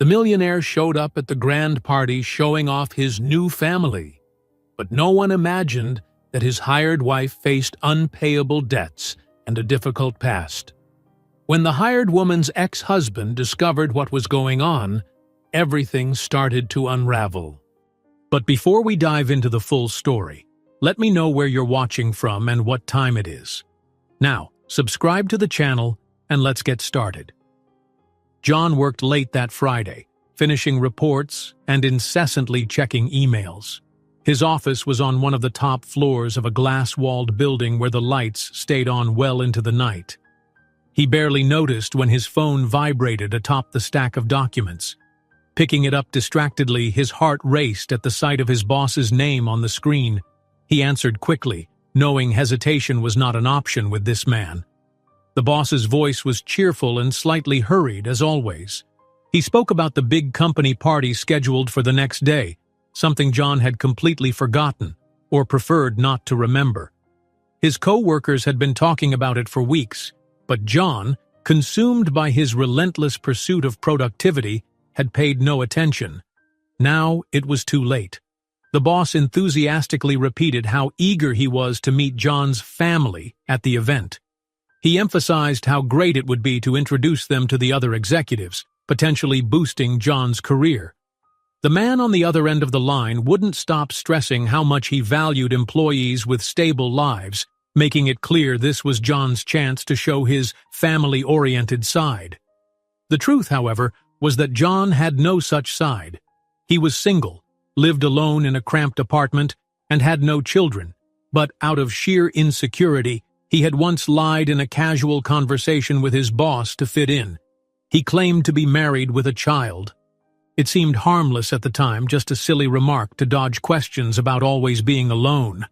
The millionaire showed up at the grand party showing off his new family. But no one imagined that his hired wife faced unpayable debts and a difficult past. When the hired woman's ex-husband discovered what was going on, everything started to unravel. But before we dive into the full story, let me know where you're watching from and what time it is. Now, subscribe to the channel and let's get started. John worked late that Friday, finishing reports and incessantly checking emails. His office was on one of the top floors of a glass-walled building where the lights stayed on well into the night. He barely noticed when his phone vibrated atop the stack of documents. Picking it up distractedly, his heart raced at the sight of his boss's name on the screen. He answered quickly, knowing hesitation was not an option with this man. The boss's voice was cheerful and slightly hurried, as always. He spoke about the big company party scheduled for the next day, something John had completely forgotten, or preferred not to remember. His co-workers had been talking about it for weeks, but John, consumed by his relentless pursuit of productivity, had paid no attention. Now it was too late. The boss enthusiastically repeated how eager he was to meet John's family at the event. He emphasized how great it would be to introduce them to the other executives, potentially boosting John's career. The man on the other end of the line wouldn't stop stressing how much he valued employees with stable lives, making it clear this was John's chance to show his family-oriented side. The truth, however, was that John had no such side. He was single, lived alone in a cramped apartment, and had no children, but out of sheer insecurity, he had once lied in a casual conversation with his boss to fit in. He claimed to be married with a child. It seemed harmless at the time, just a silly remark to dodge questions about always being alone.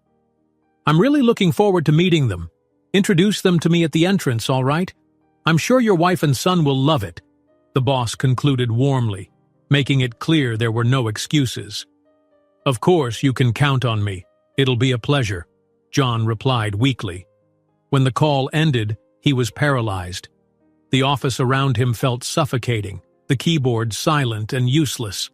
"I'm really looking forward to meeting them. Introduce them to me at the entrance, all right? I'm sure your wife and son will love it," the boss concluded warmly, making it clear there were no excuses. "Of course, you can count on me. It'll be a pleasure," John replied weakly. When the call ended, he was paralyzed. The office around him felt suffocating, the keyboard silent and useless.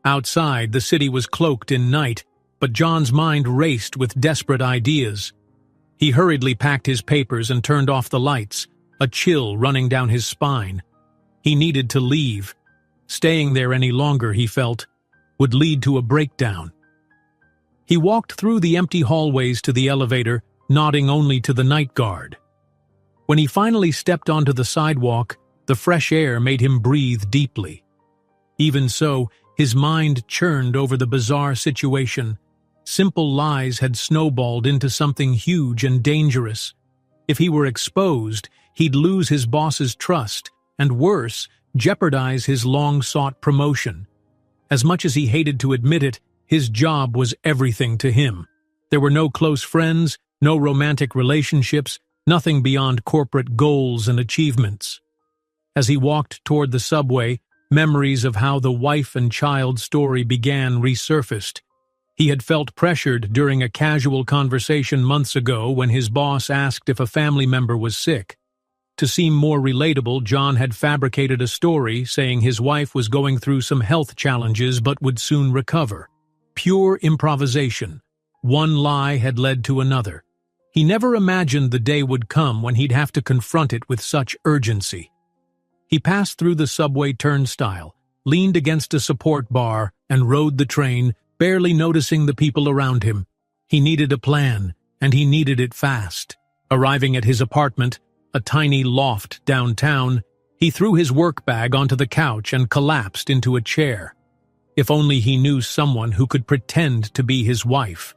Outside, the city was cloaked in night, but John's mind raced with desperate ideas. He hurriedly packed his papers and turned off the lights, a chill running down his spine. He needed to leave. Staying there any longer, he felt, would lead to a breakdown. He walked through the empty hallways to the elevator, nodding only to the night guard. When he finally stepped onto the sidewalk, the fresh air made him breathe deeply. Even so, his mind churned over the bizarre situation. Simple lies had snowballed into something huge and dangerous. If he were exposed, he'd lose his boss's trust, and worse, jeopardize his long-sought promotion. As much as he hated to admit it, his job was everything to him. There were no close friends, no romantic relationships, nothing beyond corporate goals and achievements. As he walked toward the subway, memories of how the wife and child story began resurfaced. He had felt pressured during a casual conversation months ago when his boss asked if a family member was sick. To seem more relatable, John had fabricated a story saying his wife was going through some health challenges but would soon recover. Pure improvisation. One lie had led to another. He never imagined the day would come when he'd have to confront it with such urgency. He passed through the subway turnstile, leaned against a support bar, and rode the train, barely noticing the people around him. He needed a plan, and he needed it fast. Arriving at his apartment, a tiny loft downtown, he threw his work bag onto the couch and collapsed into a chair. If only he knew someone who could pretend to be his wife.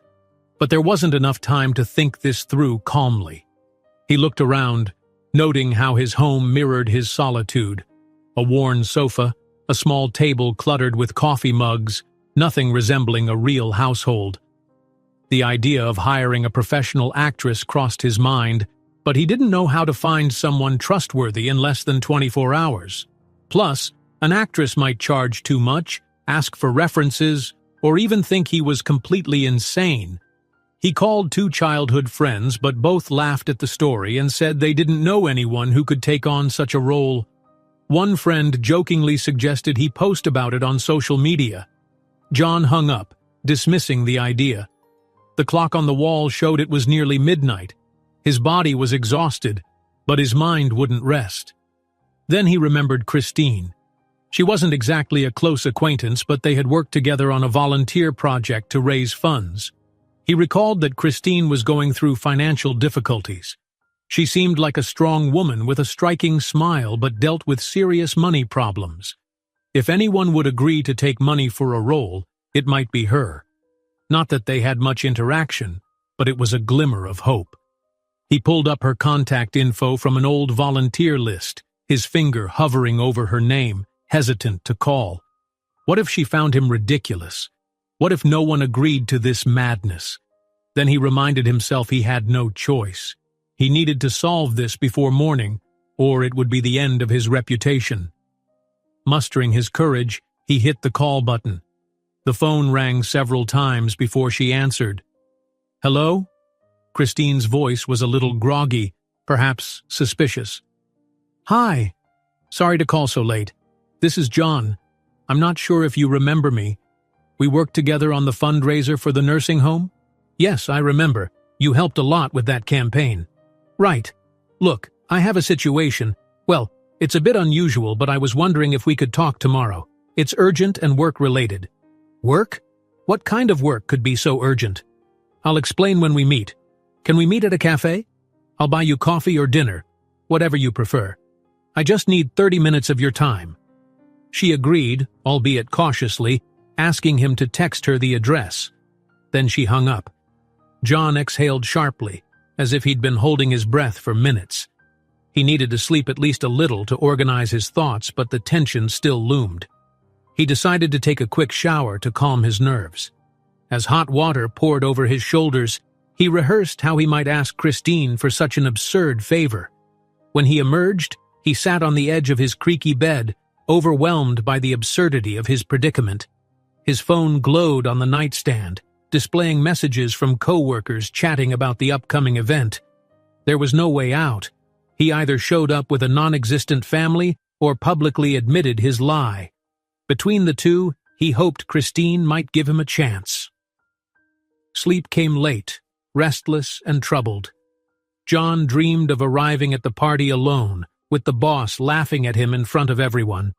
But there wasn't enough time to think this through calmly. He looked around, noting how his home mirrored his solitude. A worn sofa, a small table cluttered with coffee mugs, nothing resembling a real household. The idea of hiring a professional actress crossed his mind, but he didn't know how to find someone trustworthy in less than 24 hours. Plus, an actress might charge too much, ask for references, or even think he was completely insane. He called 2 childhood friends, but both laughed at the story and said they didn't know anyone who could take on such a role. One friend jokingly suggested he post about it on social media. John hung up, dismissing the idea. The clock on the wall showed it was nearly midnight. His body was exhausted, but his mind wouldn't rest. Then he remembered Christine. She wasn't exactly a close acquaintance, but they had worked together on a volunteer project to raise funds. He recalled that Christine was going through financial difficulties. She seemed like a strong woman with a striking smile, but dealt with serious money problems. If anyone would agree to take money for a role, it might be her. Not that they had much interaction, but it was a glimmer of hope. He pulled up her contact info from an old volunteer list, his finger hovering over her name, hesitant to call. What if she found him ridiculous? What if no one agreed to this madness? Then he reminded himself he had no choice. He needed to solve this before morning, or it would be the end of his reputation. Mustering his courage, he hit the call button. The phone rang several times before she answered. "Hello?" Christine's voice was a little groggy, perhaps suspicious. "Hi. Sorry to call so late. This is John. I'm not sure if you remember me. We worked together on the fundraiser for the nursing home?" "Yes, I remember. You helped a lot with that campaign." "Right. Look, I have a situation. Well, it's a bit unusual, but I was wondering if we could talk tomorrow. It's urgent and work-related." "Work? What kind of work could be so urgent?" "I'll explain when we meet. Can we meet at a cafe? I'll buy you coffee or dinner, whatever you prefer. I just need 30 minutes of your time." She agreed, albeit cautiously, asking him to text her the address. Then she hung up. John exhaled sharply, as if he'd been holding his breath for minutes. He needed to sleep at least a little to organize his thoughts, but the tension still loomed. He decided to take a quick shower to calm his nerves. As hot water poured over his shoulders, he rehearsed how he might ask Christine for such an absurd favor. When he emerged, he sat on the edge of his creaky bed, overwhelmed by the absurdity of his predicament. His phone glowed on the nightstand, displaying messages from co-workers chatting about the upcoming event. There was no way out. He either showed up with a non-existent family or publicly admitted his lie. Between the two, he hoped Christine might give him a chance. Sleep came late, restless and troubled. John dreamed of arriving at the party alone, with the boss laughing at him in front of everyone.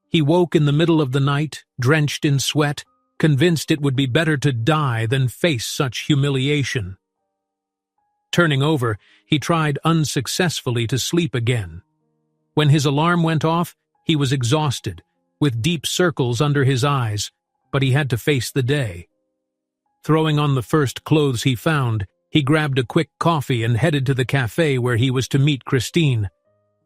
He woke in the middle of the night, drenched in sweat, convinced it would be better to die than face such humiliation. Turning over, he tried unsuccessfully to sleep again. When his alarm went off, he was exhausted, with deep circles under his eyes, but he had to face the day. Throwing on the first clothes he found, he grabbed a quick coffee and headed to the cafe where he was to meet Christine.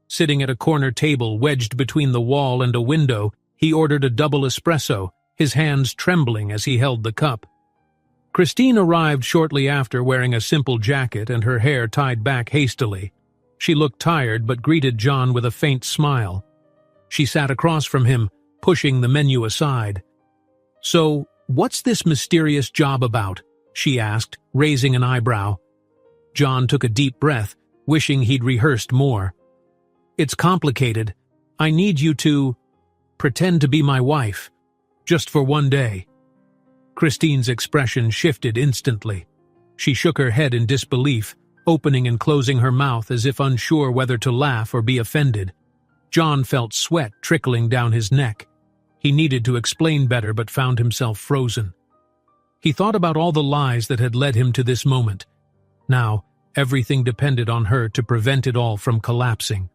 Sitting at a corner table wedged between the wall and a window, he ordered a double espresso, his hands trembling as he held the cup. Christine arrived shortly after, wearing a simple jacket and her hair tied back hastily. She looked tired but greeted John with a faint smile. She sat across from him, pushing the menu aside. "So, what's this mysterious job about?" she asked, raising an eyebrow. John took a deep breath, wishing he'd rehearsed more. "It's complicated. I need you to pretend to be my wife, just for one day." Christine's expression shifted instantly. She shook her head in disbelief, opening and closing her mouth as if unsure whether to laugh or be offended. John felt sweat trickling down his neck. He needed to explain better but found himself frozen. He thought about all the lies that had led him to this moment. Now, everything depended on her to prevent it all from collapsing.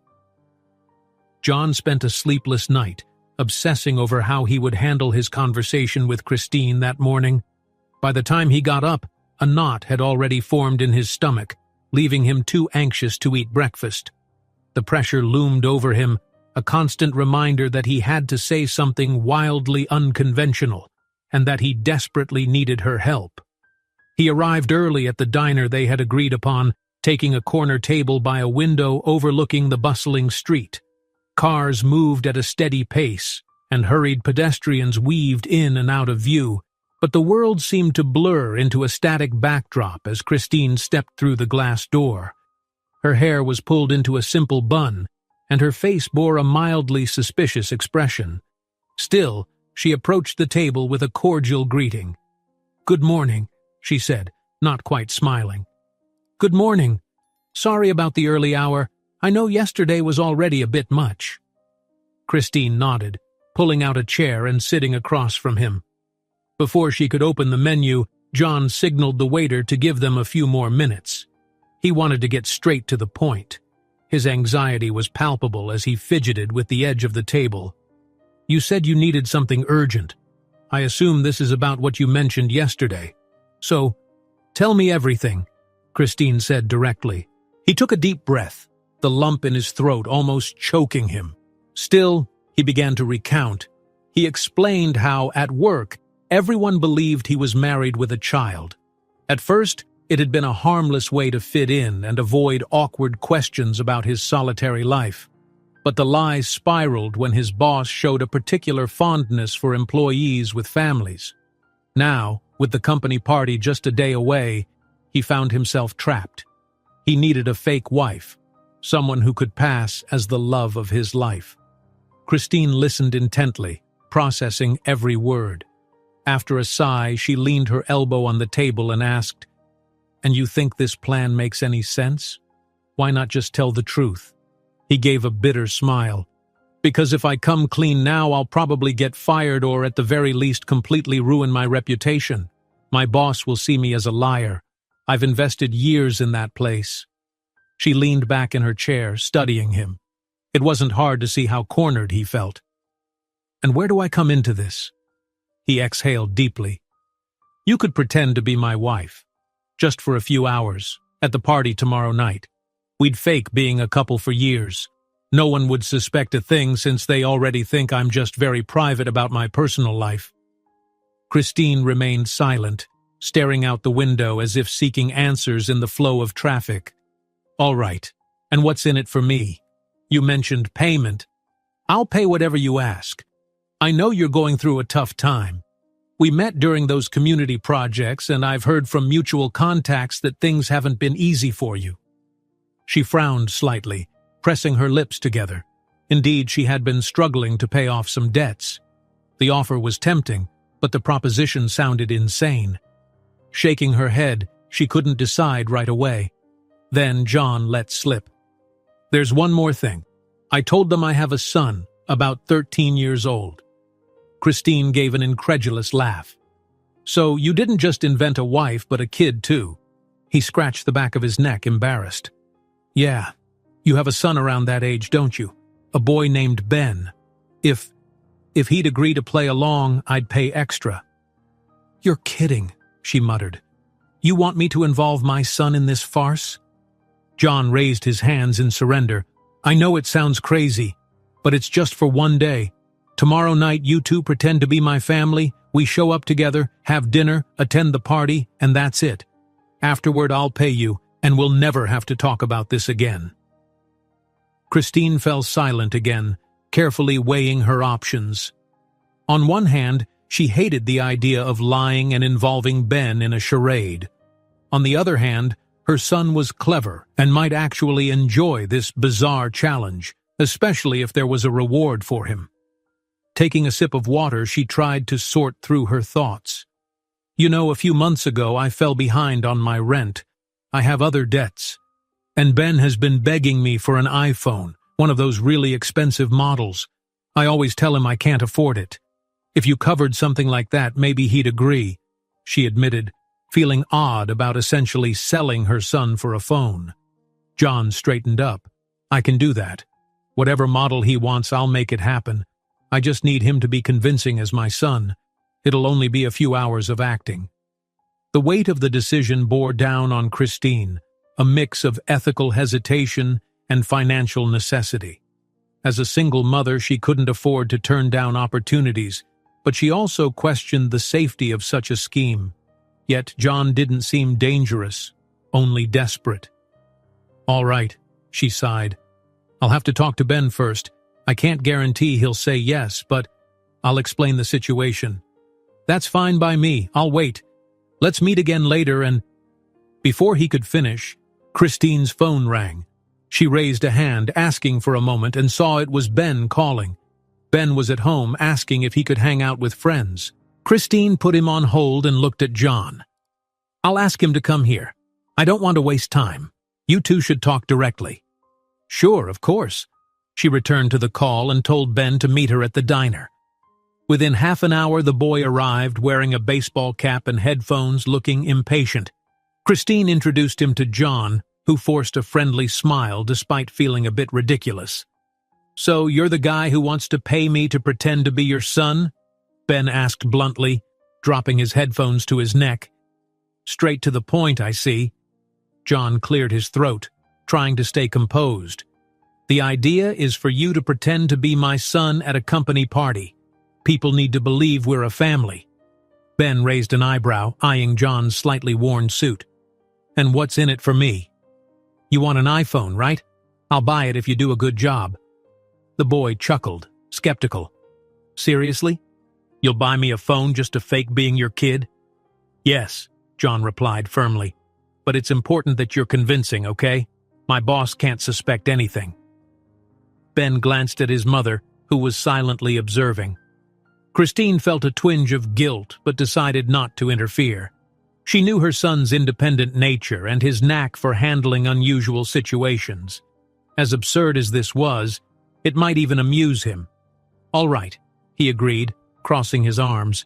John spent a sleepless night, obsessing over how he would handle his conversation with Christine that morning. By the time he got up, a knot had already formed in his stomach, leaving him too anxious to eat breakfast. The pressure loomed over him, a constant reminder that he had to say something wildly unconventional, and that he desperately needed her help. He arrived early at the diner they had agreed upon, taking a corner table by a window overlooking the bustling street. Cars moved at a steady pace, and hurried pedestrians weaved in and out of view, but the world seemed to blur into a static backdrop as Christine stepped through the glass door. Her hair was pulled into a simple bun, and her face bore a mildly suspicious expression. Still, she approached the table with a cordial greeting. "Good morning," she said, not quite smiling. "Good morning. Sorry about the early hour. I know yesterday was already a bit much." Christine nodded, pulling out a chair and sitting across from him. Before she could open the menu, John signaled the waiter to give them a few more minutes. He wanted to get straight to the point. His anxiety was palpable as he fidgeted with the edge of the table. "You said you needed something urgent. I assume this is about what you mentioned yesterday. So, tell me everything," Christine said directly. He took a deep breath, the lump in his throat almost choking him. Still, he began to recount. He explained how, at work, everyone believed he was married with a child. At first, it had been a harmless way to fit in and avoid awkward questions about his solitary life. But the lies spiraled when his boss showed a particular fondness for employees with families. Now, with the company party just a day away, he found himself trapped. He needed a fake wife, someone who could pass as the love of his life. Christine listened intently, processing every word. After a sigh, she leaned her elbow on the table and asked, "And you think this plan makes any sense? Why not just tell the truth?" He gave a bitter smile. "Because if I come clean now, I'll probably get fired or at the very least completely ruin my reputation. My boss will see me as a liar. I've invested years in that place." She leaned back in her chair, studying him. It wasn't hard to see how cornered he felt. "And where do I come into this?" He exhaled deeply. "You could pretend to be my wife, just for a few hours, at the party tomorrow night. We'd fake being a couple for years. No one would suspect a thing since they already think I'm just very private about my personal life." Christine remained silent, staring out the window as if seeking answers in the flow of traffic. "All right, and what's in it for me? You mentioned payment. I'll pay whatever you ask. I know you're going through a tough time. We met during those community projects, and I've heard from mutual contacts that things haven't been easy for you." She frowned slightly, pressing her lips together. Indeed, she had been struggling to pay off some debts. The offer was tempting, but the proposition sounded insane. Shaking her head, she couldn't decide right away. Then John let slip. "There's one more thing. I told them I have a son, about 13 years old." Christine gave an incredulous laugh. "So you didn't just invent a wife, but a kid too?" He scratched the back of his neck, embarrassed. "Yeah, you have a son around that age, don't you? A boy named Ben. If he'd agree to play along, I'd pay extra." "You're kidding," she muttered. "You want me to involve my son in this farce?" John raised his hands in surrender. "I know it sounds crazy, but it's just for one day. Tomorrow night you two pretend to be my family, we show up together, have dinner, attend the party, and that's it. Afterward I'll pay you, and we'll never have to talk about this again." Christine fell silent again, carefully weighing her options. On one hand, she hated the idea of lying and involving Ben in a charade. On the other hand, her son was clever and might actually enjoy this bizarre challenge, especially if there was a reward for him. Taking a sip of water, she tried to sort through her thoughts. "You know, a few months ago I fell behind on my rent. I have other debts. And Ben has been begging me for an iPhone, one of those really expensive models. I always tell him I can't afford it. If you covered something like that, maybe he'd agree," she admitted, feeling odd about essentially selling her son for a phone. John straightened up. "I can do that. Whatever model he wants, I'll make it happen. I just need him to be convincing as my son. It'll only be a few hours of acting." The weight of the decision bore down on Christine, a mix of ethical hesitation and financial necessity. As a single mother, she couldn't afford to turn down opportunities, but she also questioned the safety of such a scheme. Yet John didn't seem dangerous, only desperate. "All right," she sighed. "I'll have to talk to Ben first. I can't guarantee he'll say yes, but I'll explain the situation." "That's fine by me, I'll wait. Let's meet again later and—" Before he could finish, Christine's phone rang. She raised a hand, asking for a moment, and saw it was Ben calling. Ben was at home, asking if he could hang out with friends. Christine put him on hold and looked at John. "I'll ask him to come here. I don't want to waste time. You two should talk directly." "Sure, of course." She returned to the call and told Ben to meet her at the diner. Within half an hour, the boy arrived, wearing a baseball cap and headphones, looking impatient. Christine introduced him to John, who forced a friendly smile despite feeling a bit ridiculous. "So you're the guy who wants to pay me to pretend to be your son?" Ben asked bluntly, dropping his headphones to his neck. "Straight to the point, I see." John cleared his throat, trying to stay composed. "The idea is for you to pretend to be my son at a company party. People need to believe we're a family." Ben raised an eyebrow, eyeing John's slightly worn suit. "And what's in it for me?" "You want an iPhone, right? I'll buy it if you do a good job." The boy chuckled, skeptical. "Seriously? You'll buy me a phone just to fake being your kid?" "Yes," John replied firmly. "But it's important that you're convincing, okay? My boss can't suspect anything." Ben glanced at his mother, who was silently observing. Christine felt a twinge of guilt, but decided not to interfere. She knew her son's independent nature and his knack for handling unusual situations. As absurd as this was, it might even amuse him. "All right," he agreed, crossing his arms.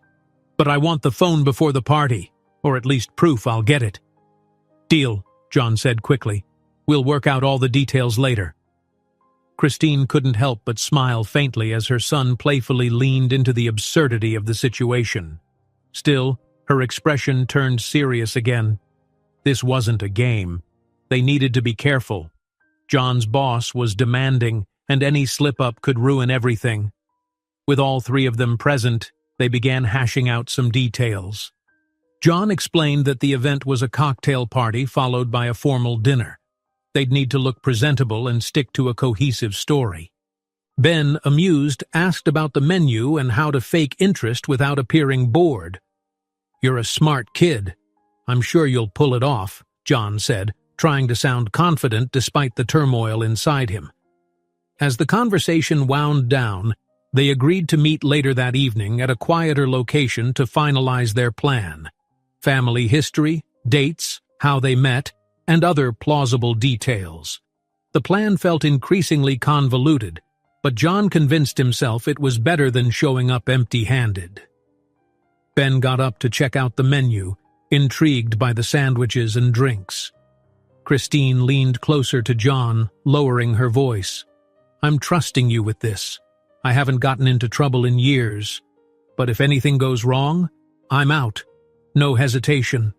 "But I want the phone before the party, or at least proof I'll get it." "Deal," John said quickly. "We'll work out all the details later." Christine couldn't help but smile faintly as her son playfully leaned into the absurdity of the situation. Still, her expression turned serious again. This wasn't a game. They needed to be careful. John's boss was demanding, and any slip-up could ruin everything. With all three of them present, they began hashing out some details. John explained that the event was a cocktail party followed by a formal dinner. They'd need to look presentable and stick to a cohesive story. Ben, amused, asked about the menu and how to fake interest without appearing bored. "You're a smart kid. I'm sure you'll pull it off," John said, trying to sound confident despite the turmoil inside him. As the conversation wound down, they agreed to meet later that evening at a quieter location to finalize their plan. Family history, dates, how they met, and other plausible details. The plan felt increasingly convoluted, but John convinced himself it was better than showing up empty-handed. Ben got up to check out the menu, intrigued by the sandwiches and drinks. Christine leaned closer to John, lowering her voice. "I'm trusting you with this. I haven't gotten into trouble in years. But if anything goes wrong, I'm out. No hesitation."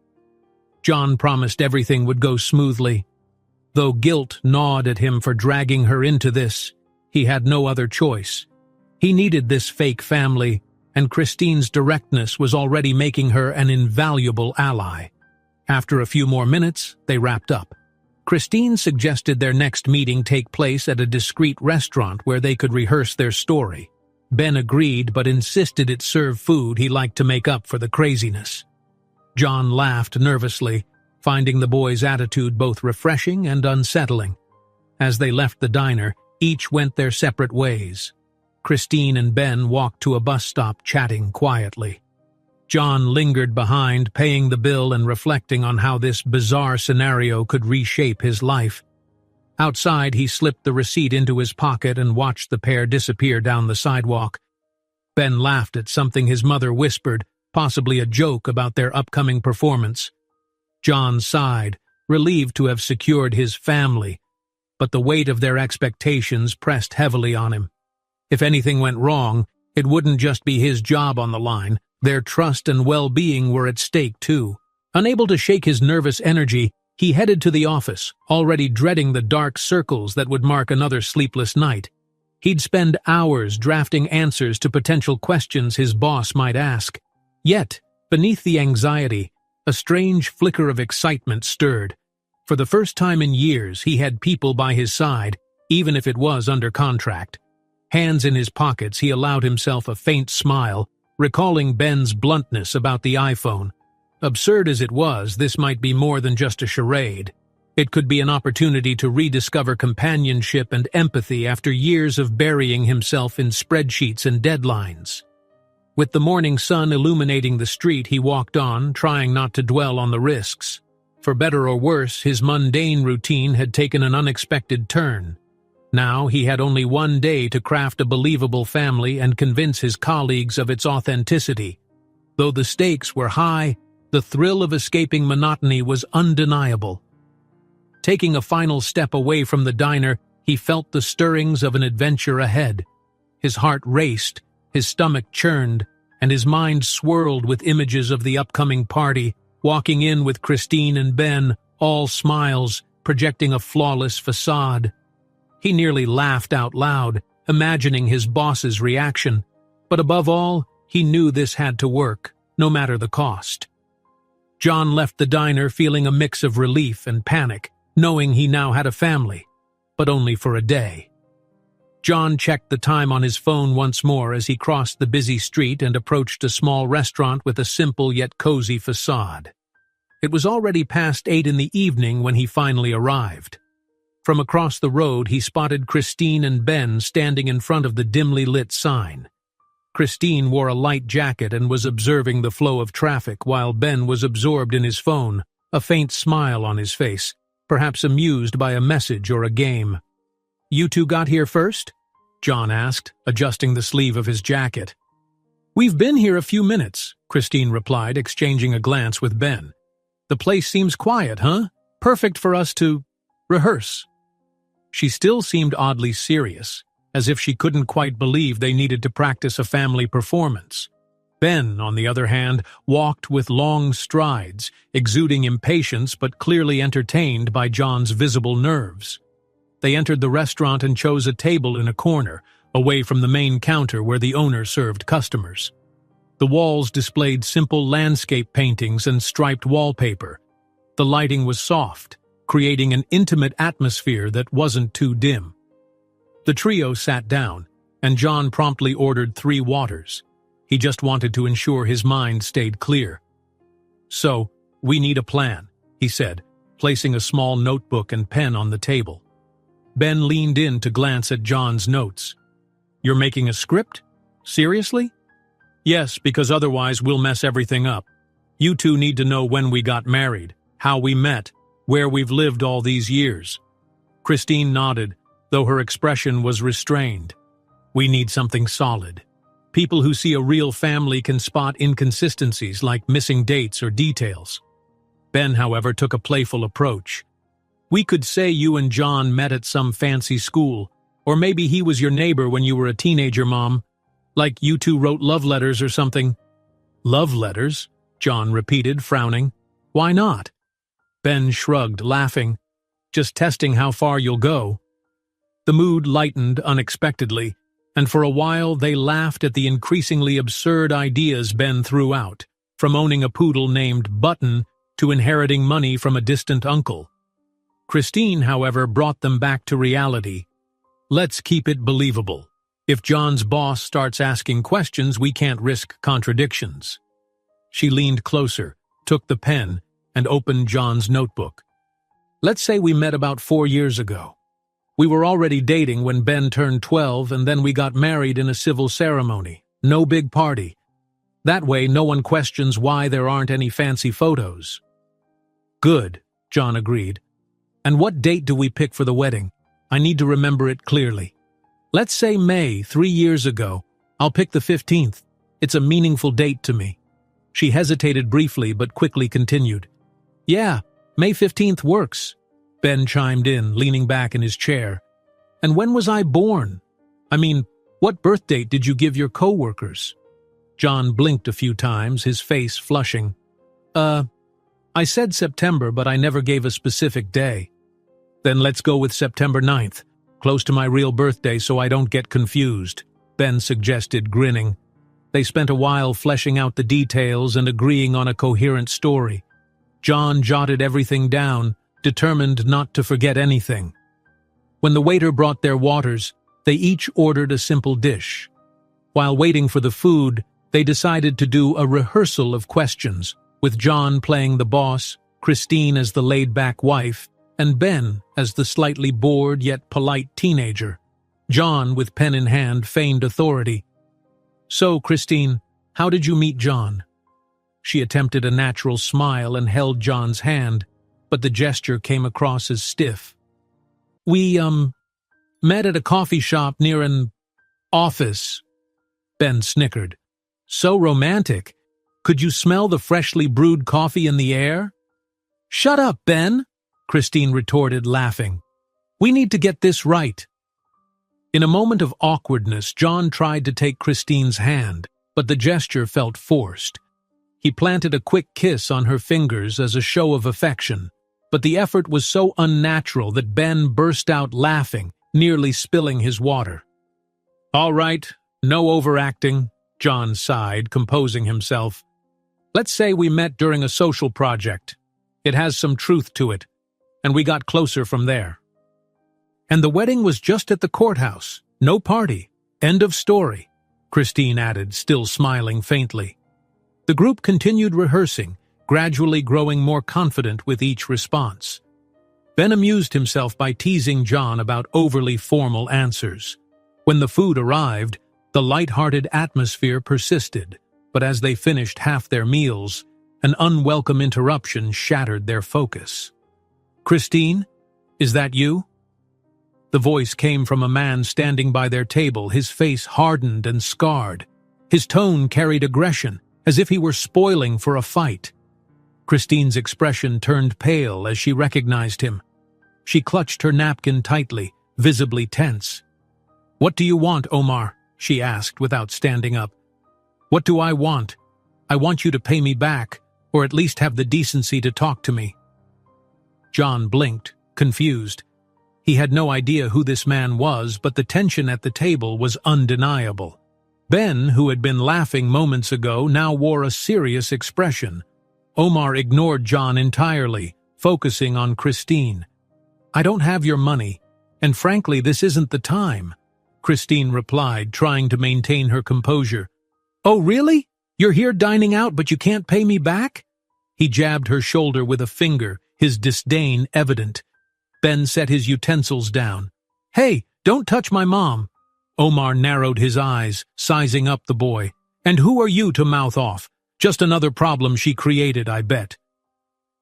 John promised everything would go smoothly. Though guilt gnawed at him for dragging her into this, he had no other choice. He needed this fake family, and Christine's directness was already making her an invaluable ally. After a few more minutes, they wrapped up. Christine suggested their next meeting take place at a discreet restaurant where they could rehearse their story. Ben agreed but insisted it serve food he liked to make up for the craziness. John laughed nervously, finding the boy's attitude both refreshing and unsettling. As they left the diner, each went their separate ways. Christine and Ben walked to a bus stop, chatting quietly. John lingered behind, paying the bill and reflecting on how this bizarre scenario could reshape his life. Outside, he slipped the receipt into his pocket and watched the pair disappear down the sidewalk. Ben laughed at something his mother whispered, possibly a joke about their upcoming performance. John sighed, relieved to have secured his family, but the weight of their expectations pressed heavily on him. If anything went wrong, it wouldn't just be his job on the line. Their trust and well-being were at stake, too. Unable to shake his nervous energy, he headed to the office, already dreading the dark circles that would mark another sleepless night. He'd spend hours drafting answers to potential questions his boss might ask. Yet, beneath the anxiety, a strange flicker of excitement stirred. For the first time in years, he had people by his side, even if it was under contract. Hands in his pockets, he allowed himself a faint smile, recalling Ben's bluntness about the iPhone. Absurd as it was, this might be more than just a charade. It could be an opportunity to rediscover companionship and empathy after years of burying himself in spreadsheets and deadlines. With the morning sun illuminating the street, he walked on, trying not to dwell on the risks. For better or worse, his mundane routine had taken an unexpected turn. Now he had only one day to craft a believable family and convince his colleagues of its authenticity. Though the stakes were high, the thrill of escaping monotony was undeniable. Taking a final step away from the diner, he felt the stirrings of an adventure ahead. His heart raced, his stomach churned, and his mind swirled with images of the upcoming party, walking in with Christine and Ben, all smiles, projecting a flawless facade. He nearly laughed out loud, imagining his boss's reaction. But above all, he knew this had to work, no matter the cost. John left the diner feeling a mix of relief and panic, knowing he now had a family, but only for a day. John checked the time on his phone once more as he crossed the busy street and approached a small restaurant with a simple yet cozy facade. It was already past 8 in the evening when he finally arrived. From across the road, he spotted Christine and Ben standing in front of the dimly lit sign. Christine wore a light jacket and was observing the flow of traffic, while Ben was absorbed in his phone, a faint smile on his face, perhaps amused by a message or a game. "You two got here first?" John asked, adjusting the sleeve of his jacket. "We've been here a few minutes," Christine replied, exchanging a glance with Ben. "The place seems quiet, huh? Perfect for us to rehearse." She still seemed oddly serious, as if she couldn't quite believe they needed to practice a family performance. Ben, on the other hand, walked with long strides, exuding impatience but clearly entertained by John's visible nerves. They entered the restaurant and chose a table in a corner, away from the main counter where the owner served customers. The walls displayed simple landscape paintings and striped wallpaper. The lighting was soft, creating an intimate atmosphere that wasn't too dim. The trio sat down, and John promptly ordered 3 waters. He just wanted to ensure his mind stayed clear. "So, we need a plan," he said, placing a small notebook and pen on the table. Ben leaned in to glance at John's notes. "You're making a script? Seriously?" "Yes, because otherwise we'll mess everything up. You two need to know when we got married, how we met, where we've lived all these years." Christine nodded, though her expression was restrained. "We need something solid. People who see a real family can spot inconsistencies like missing dates or details." Ben, however, took a playful approach. "We could say you and John met at some fancy school, or maybe he was your neighbor when you were a teenager, Mom. Like you two wrote love letters or something." "Love letters?" John repeated, frowning. "Why not?" Ben shrugged, laughing. "Just testing how far you'll go." The mood lightened unexpectedly, and for a while they laughed at the increasingly absurd ideas Ben threw out, from owning a poodle named Button to inheriting money from a distant uncle. Christine, however, brought them back to reality. "Let's keep it believable. If John's boss starts asking questions, we can't risk contradictions." She leaned closer, took the pen, and opened John's notebook. "Let's say we met about 4 years ago. We were already dating when Ben turned 12, and then we got married in a civil ceremony. No big party. That way, no one questions why there aren't any fancy photos." "Good," John agreed. "And what date do we pick for the wedding? I need to remember it clearly." "Let's say May, 3 years ago. I'll pick the 15th. It's a meaningful date to me." She hesitated briefly but quickly continued. "Yeah, May 15th works." Ben chimed in, leaning back in his chair. "And when was I born? I mean, what birth date did you give your co-workers?" John blinked a few times, his face flushing. I said September, but I never gave a specific day." "Then let's go with September 9th, close to my real birthday so I don't get confused," Ben suggested, grinning. They spent a while fleshing out the details and agreeing on a coherent story. John jotted everything down, determined not to forget anything. When the waiter brought their waters, they each ordered a simple dish. While waiting for the food, they decided to do a rehearsal of questions, with John playing the boss, Christine as the laid-back wife, and Ben as the slightly bored yet polite teenager. John, with pen in hand, feigned authority. "So, Christine, how did you meet John?" She attempted a natural smile and held John's hand, but the gesture came across as stiff. "We, met at a coffee shop near an office." Ben snickered. "So romantic. Could you smell the freshly brewed coffee in the air?" "Shut up, Ben," Christine retorted, laughing. "We need to get this right." In a moment of awkwardness, John tried to take Christine's hand, but the gesture felt forced. He planted a quick kiss on her fingers as a show of affection, but the effort was so unnatural that Ben burst out laughing, nearly spilling his water. "All right, no overacting," John sighed, composing himself. "Let's say we met during a social project. It has some truth to it, and we got closer from there." "And the wedding was just at the courthouse. No party. End of story," Christine added, still smiling faintly. The group continued rehearsing, gradually growing more confident with each response. Ben amused himself by teasing John about overly formal answers. When the food arrived, the light-hearted atmosphere persisted, but as they finished half their meals, an unwelcome interruption shattered their focus. "Christine, is that you?" The voice came from a man standing by their table, his face hardened and scarred. His tone carried aggression, as if he were spoiling for a fight. Christine's expression turned pale as she recognized him. She clutched her napkin tightly, visibly tense. "What do you want, Omar?" she asked without standing up. "What do I want? I want you to pay me back, or at least have the decency to talk to me." John blinked, confused. He had no idea who this man was, but the tension at the table was undeniable. Ben, who had been laughing moments ago, now wore a serious expression. Omar ignored John entirely, focusing on Christine. "I don't have your money, and frankly, this isn't the time," Christine replied, trying to maintain her composure. "Oh, really? You're here dining out, but you can't pay me back?" He jabbed her shoulder with a finger, his disdain evident. Ben set his utensils down. "Hey, don't touch my mom." Omar narrowed his eyes, sizing up the boy. "And who are you to mouth off? Just another problem she created, I bet."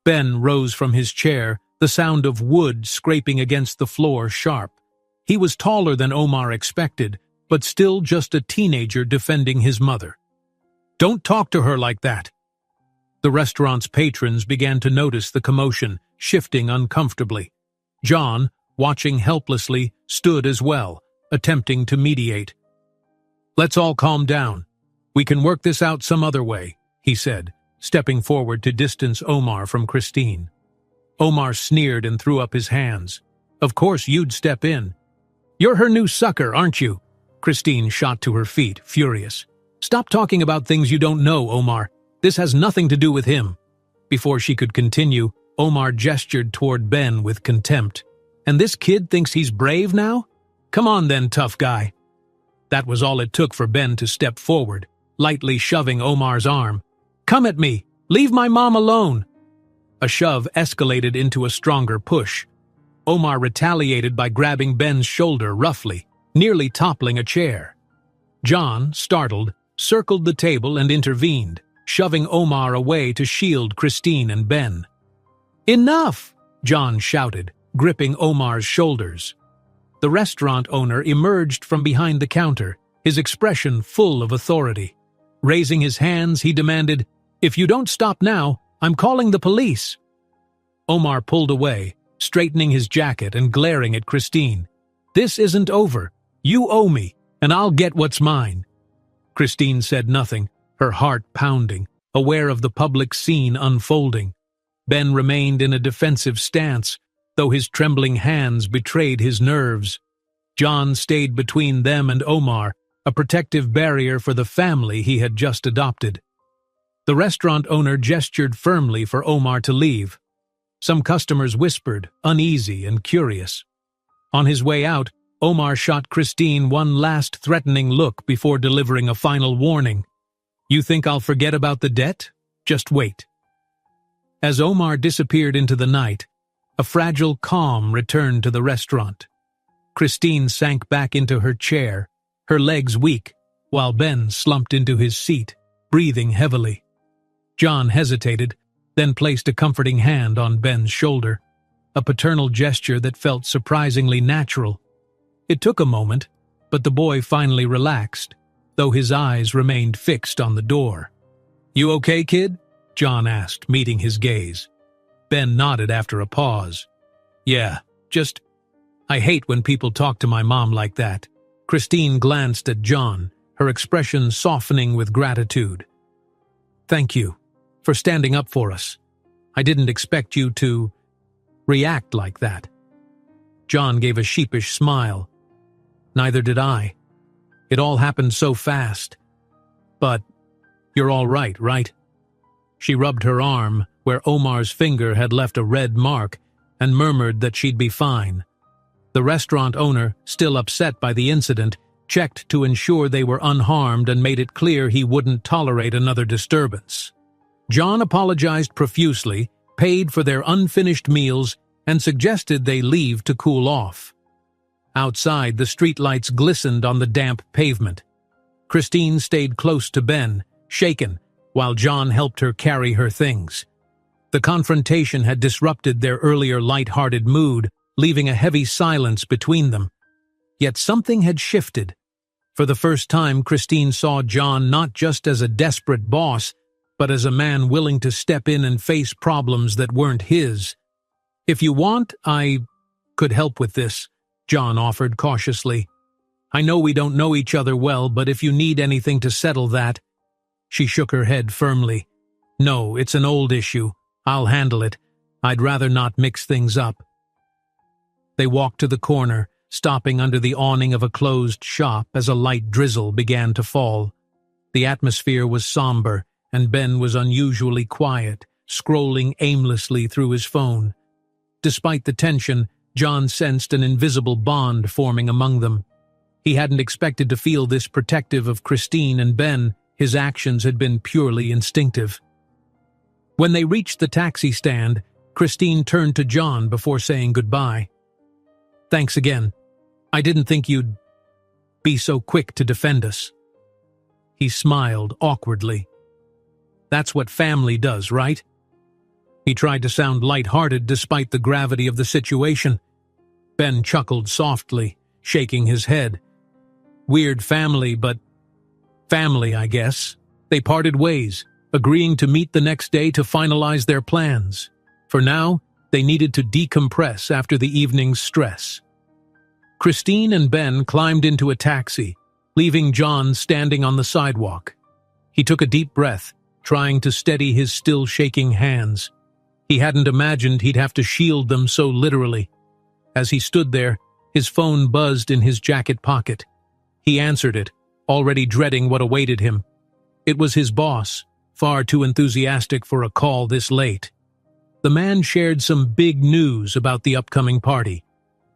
Ben rose from his chair, the sound of wood scraping against the floor sharp. He was taller than Omar expected, but still just a teenager defending his mother. "Don't talk to her like that." The restaurant's patrons began to notice the commotion, shifting uncomfortably. John, watching helplessly, stood as well, attempting to mediate. "Let's all calm down. We can work this out some other way," he said, stepping forward to distance Omar from Christine. Omar sneered and threw up his hands. "Of course you'd step in." "You're her new sucker, aren't you?" Christine shot to her feet, furious. "Stop talking about things you don't know, Omar. This has nothing to do with him." Before she could continue, Omar gestured toward Ben with contempt. "And this kid thinks he's brave now? Come on then, tough guy." That was all it took for Ben to step forward, lightly shoving Omar's arm. "Come at me! Leave my mom alone!" A shove escalated into a stronger push. Omar retaliated by grabbing Ben's shoulder roughly, nearly toppling a chair. John, startled, circled the table and intervened, shoving Omar away to shield Christine and Ben. "Enough!" John shouted, gripping Omar's shoulders. The restaurant owner emerged from behind the counter, his expression full of authority. Raising his hands, he demanded, "If you don't stop now, I'm calling the police." Omar pulled away, straightening his jacket and glaring at Christine. "This isn't over. You owe me, and I'll get what's mine." Christine said nothing, her heart pounding, aware of the public scene unfolding. Ben remained in a defensive stance, though his trembling hands betrayed his nerves. John stayed between them and Omar, a protective barrier for the family he had just adopted. The restaurant owner gestured firmly for Omar to leave. Some customers whispered, uneasy and curious. On his way out, Omar shot Christine one last threatening look before delivering a final warning. "You think I'll forget about the debt? Just wait." As Omar disappeared into the night, A fragile calm returned to the restaurant. Christine sank back into her chair, her legs weak, while Ben slumped into his seat, breathing heavily. John hesitated, then placed a comforting hand on Ben's shoulder, a paternal gesture that felt surprisingly natural. It took a moment, but the boy finally relaxed, though his eyes remained fixed on the door. "You okay, kid?" John asked, meeting his gaze. Ben nodded after a pause. "Yeah, I hate when people talk to my mom like that." Christine glanced at John, her expression softening with gratitude. "Thank you for standing up for us. I didn't expect you to react like that." John gave a sheepish smile. "Neither did I. It all happened so fast. But you're all right, right?" She rubbed her arm, where Omar's finger had left a red mark, and murmured that she'd be fine. The restaurant owner, still upset by the incident, checked to ensure they were unharmed and made it clear he wouldn't tolerate another disturbance. John apologized profusely, paid for their unfinished meals, and suggested they leave to cool off. Outside, the streetlights glistened on the damp pavement. Christine stayed close to Ben, shaken, while John helped her carry her things. The confrontation had disrupted their earlier light-hearted mood, leaving a heavy silence between them. Yet something had shifted. For the first time, Christine saw John not just as a desperate boss, but as a man willing to step in and face problems that weren't his. "If you want, I could help with this," John offered cautiously. "I know we don't know each other well, but if you need anything to settle that—" She shook her head firmly. "No, it's an old issue. I'll handle it. I'd rather not mix things up." They walked to the corner, stopping under the awning of a closed shop as a light drizzle began to fall. The atmosphere was somber, and Ben was unusually quiet, scrolling aimlessly through his phone. Despite the tension, John sensed an invisible bond forming among them. He hadn't expected to feel this protective of Christine and Ben. His actions had been purely instinctive. When they reached the taxi stand, Christine turned to John before saying goodbye. "Thanks again. I didn't think you'd be so quick to defend us." He smiled awkwardly. "That's what family does, right?" He tried to sound light-hearted despite the gravity of the situation. Ben chuckled softly, shaking his head. "Weird family, but family, I guess." They parted ways, agreeing to meet the next day to finalize their plans. For now, they needed to decompress after the evening's stress. Christine and Ben climbed into a taxi, leaving John standing on the sidewalk. He took a deep breath, trying to steady his still shaking hands. He hadn't imagined he'd have to shield them so literally. As he stood there, his phone buzzed in his jacket pocket. He answered it, already dreading what awaited him. It was his boss, far too enthusiastic for a call this late. The man shared some big news about the upcoming party.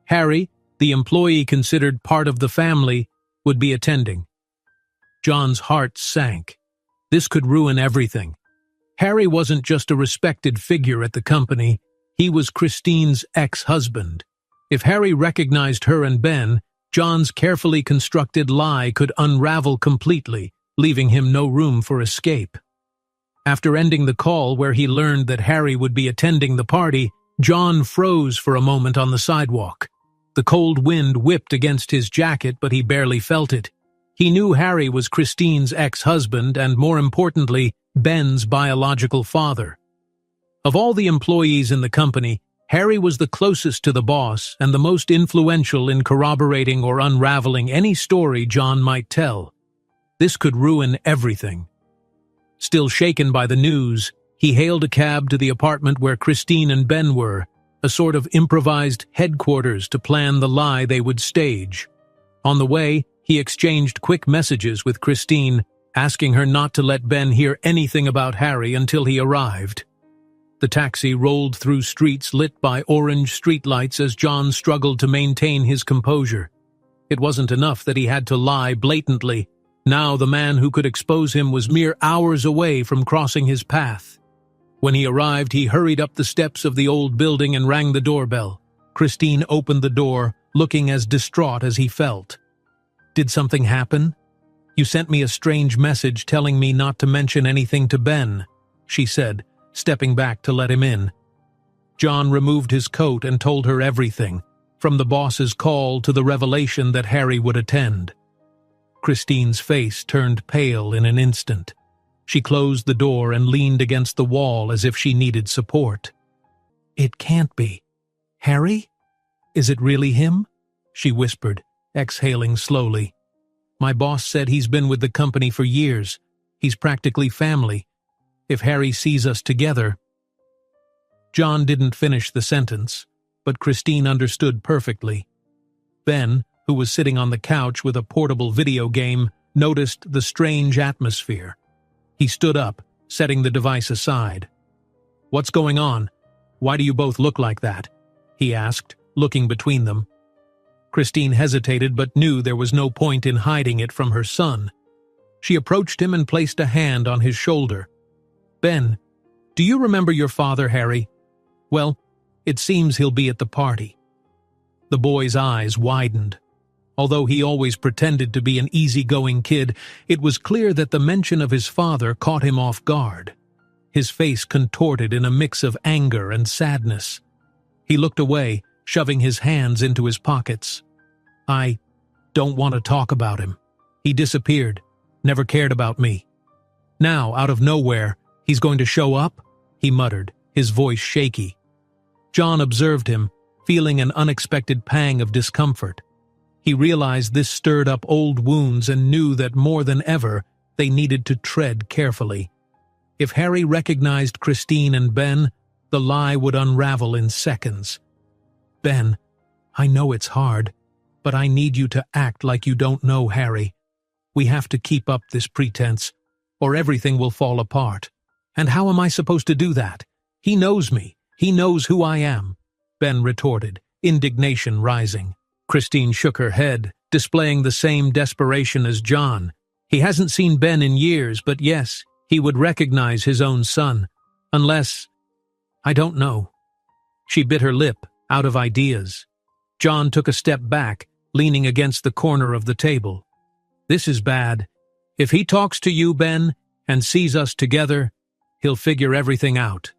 Harry, the employee considered part of the family, would be attending. John's heart sank. This could ruin everything. Harry wasn't just a respected figure at the company, he was Christine's ex-husband. If Harry recognized her and Ben, John's carefully constructed lie could unravel completely, leaving him no room for escape. After ending the call where he learned that Harry would be attending the party, John froze for a moment on the sidewalk. The cold wind whipped against his jacket, but he barely felt it. He knew Harry was Christine's ex-husband and, more importantly, Ben's biological father. Of all the employees in the company, Harry was the closest to the boss and the most influential in corroborating or unraveling any story John might tell. This could ruin everything. Still shaken by the news, he hailed a cab to the apartment where Christine and Ben were, a sort of improvised headquarters to plan the lie they would stage. On the way, he exchanged quick messages with Christine, asking her not to let Ben hear anything about Harry until he arrived. The taxi rolled through streets lit by orange streetlights as John struggled to maintain his composure. It wasn't enough that he had to lie blatantly. Now the man who could expose him was mere hours away from crossing his path. When he arrived, he hurried up the steps of the old building and rang the doorbell. Christine opened the door, looking as distraught as he felt. "Did something happen? You sent me a strange message telling me not to mention anything to Ben," she said, stepping back to let him in. John removed his coat and told her everything, from the boss's call to the revelation that Harry would attend. Christine's face turned pale in an instant. She closed the door and leaned against the wall as if she needed support. "It can't be. Harry? Is it really him?" she whispered, exhaling slowly. "My boss said he's been with the company for years. He's practically family. If Harry sees us together—" John didn't finish the sentence, but Christine understood perfectly. Ben, who was sitting on the couch with a portable video game, noticed the strange atmosphere. He stood up, setting the device aside. "What's going on? Why do you both look like that?" he asked, looking between them. Christine hesitated but knew there was no point in hiding it from her son. She approached him and placed a hand on his shoulder. "Ben, do you remember your father, Harry? Well, it seems he'll be at the party." The boy's eyes widened. Although he always pretended to be an easygoing kid, it was clear that the mention of his father caught him off guard. His face contorted in a mix of anger and sadness. He looked away, shoving his hands into his pockets. "I don't want to talk about him. He disappeared, never cared about me. Now, out of nowhere, he's going to show up?" he muttered, his voice shaky. John observed him, feeling an unexpected pang of discomfort. He realized this stirred up old wounds and knew that more than ever, they needed to tread carefully. If Harry recognized Christine and Ben, the lie would unravel in seconds. "Ben, I know it's hard, but I need you to act like you don't know Harry. We have to keep up this pretense, or everything will fall apart. And how am I supposed to do that? He knows me. He knows who I am," Ben retorted, indignation rising. Christine shook her head, displaying the same desperation as John. He hasn't seen Ben in years, but yes, he would recognize his own son. Unless— I don't know. She bit her lip, out of ideas. John took a step back, leaning against the corner of the table. "This is bad. If he talks to you, Ben, and sees us together, he'll figure everything out."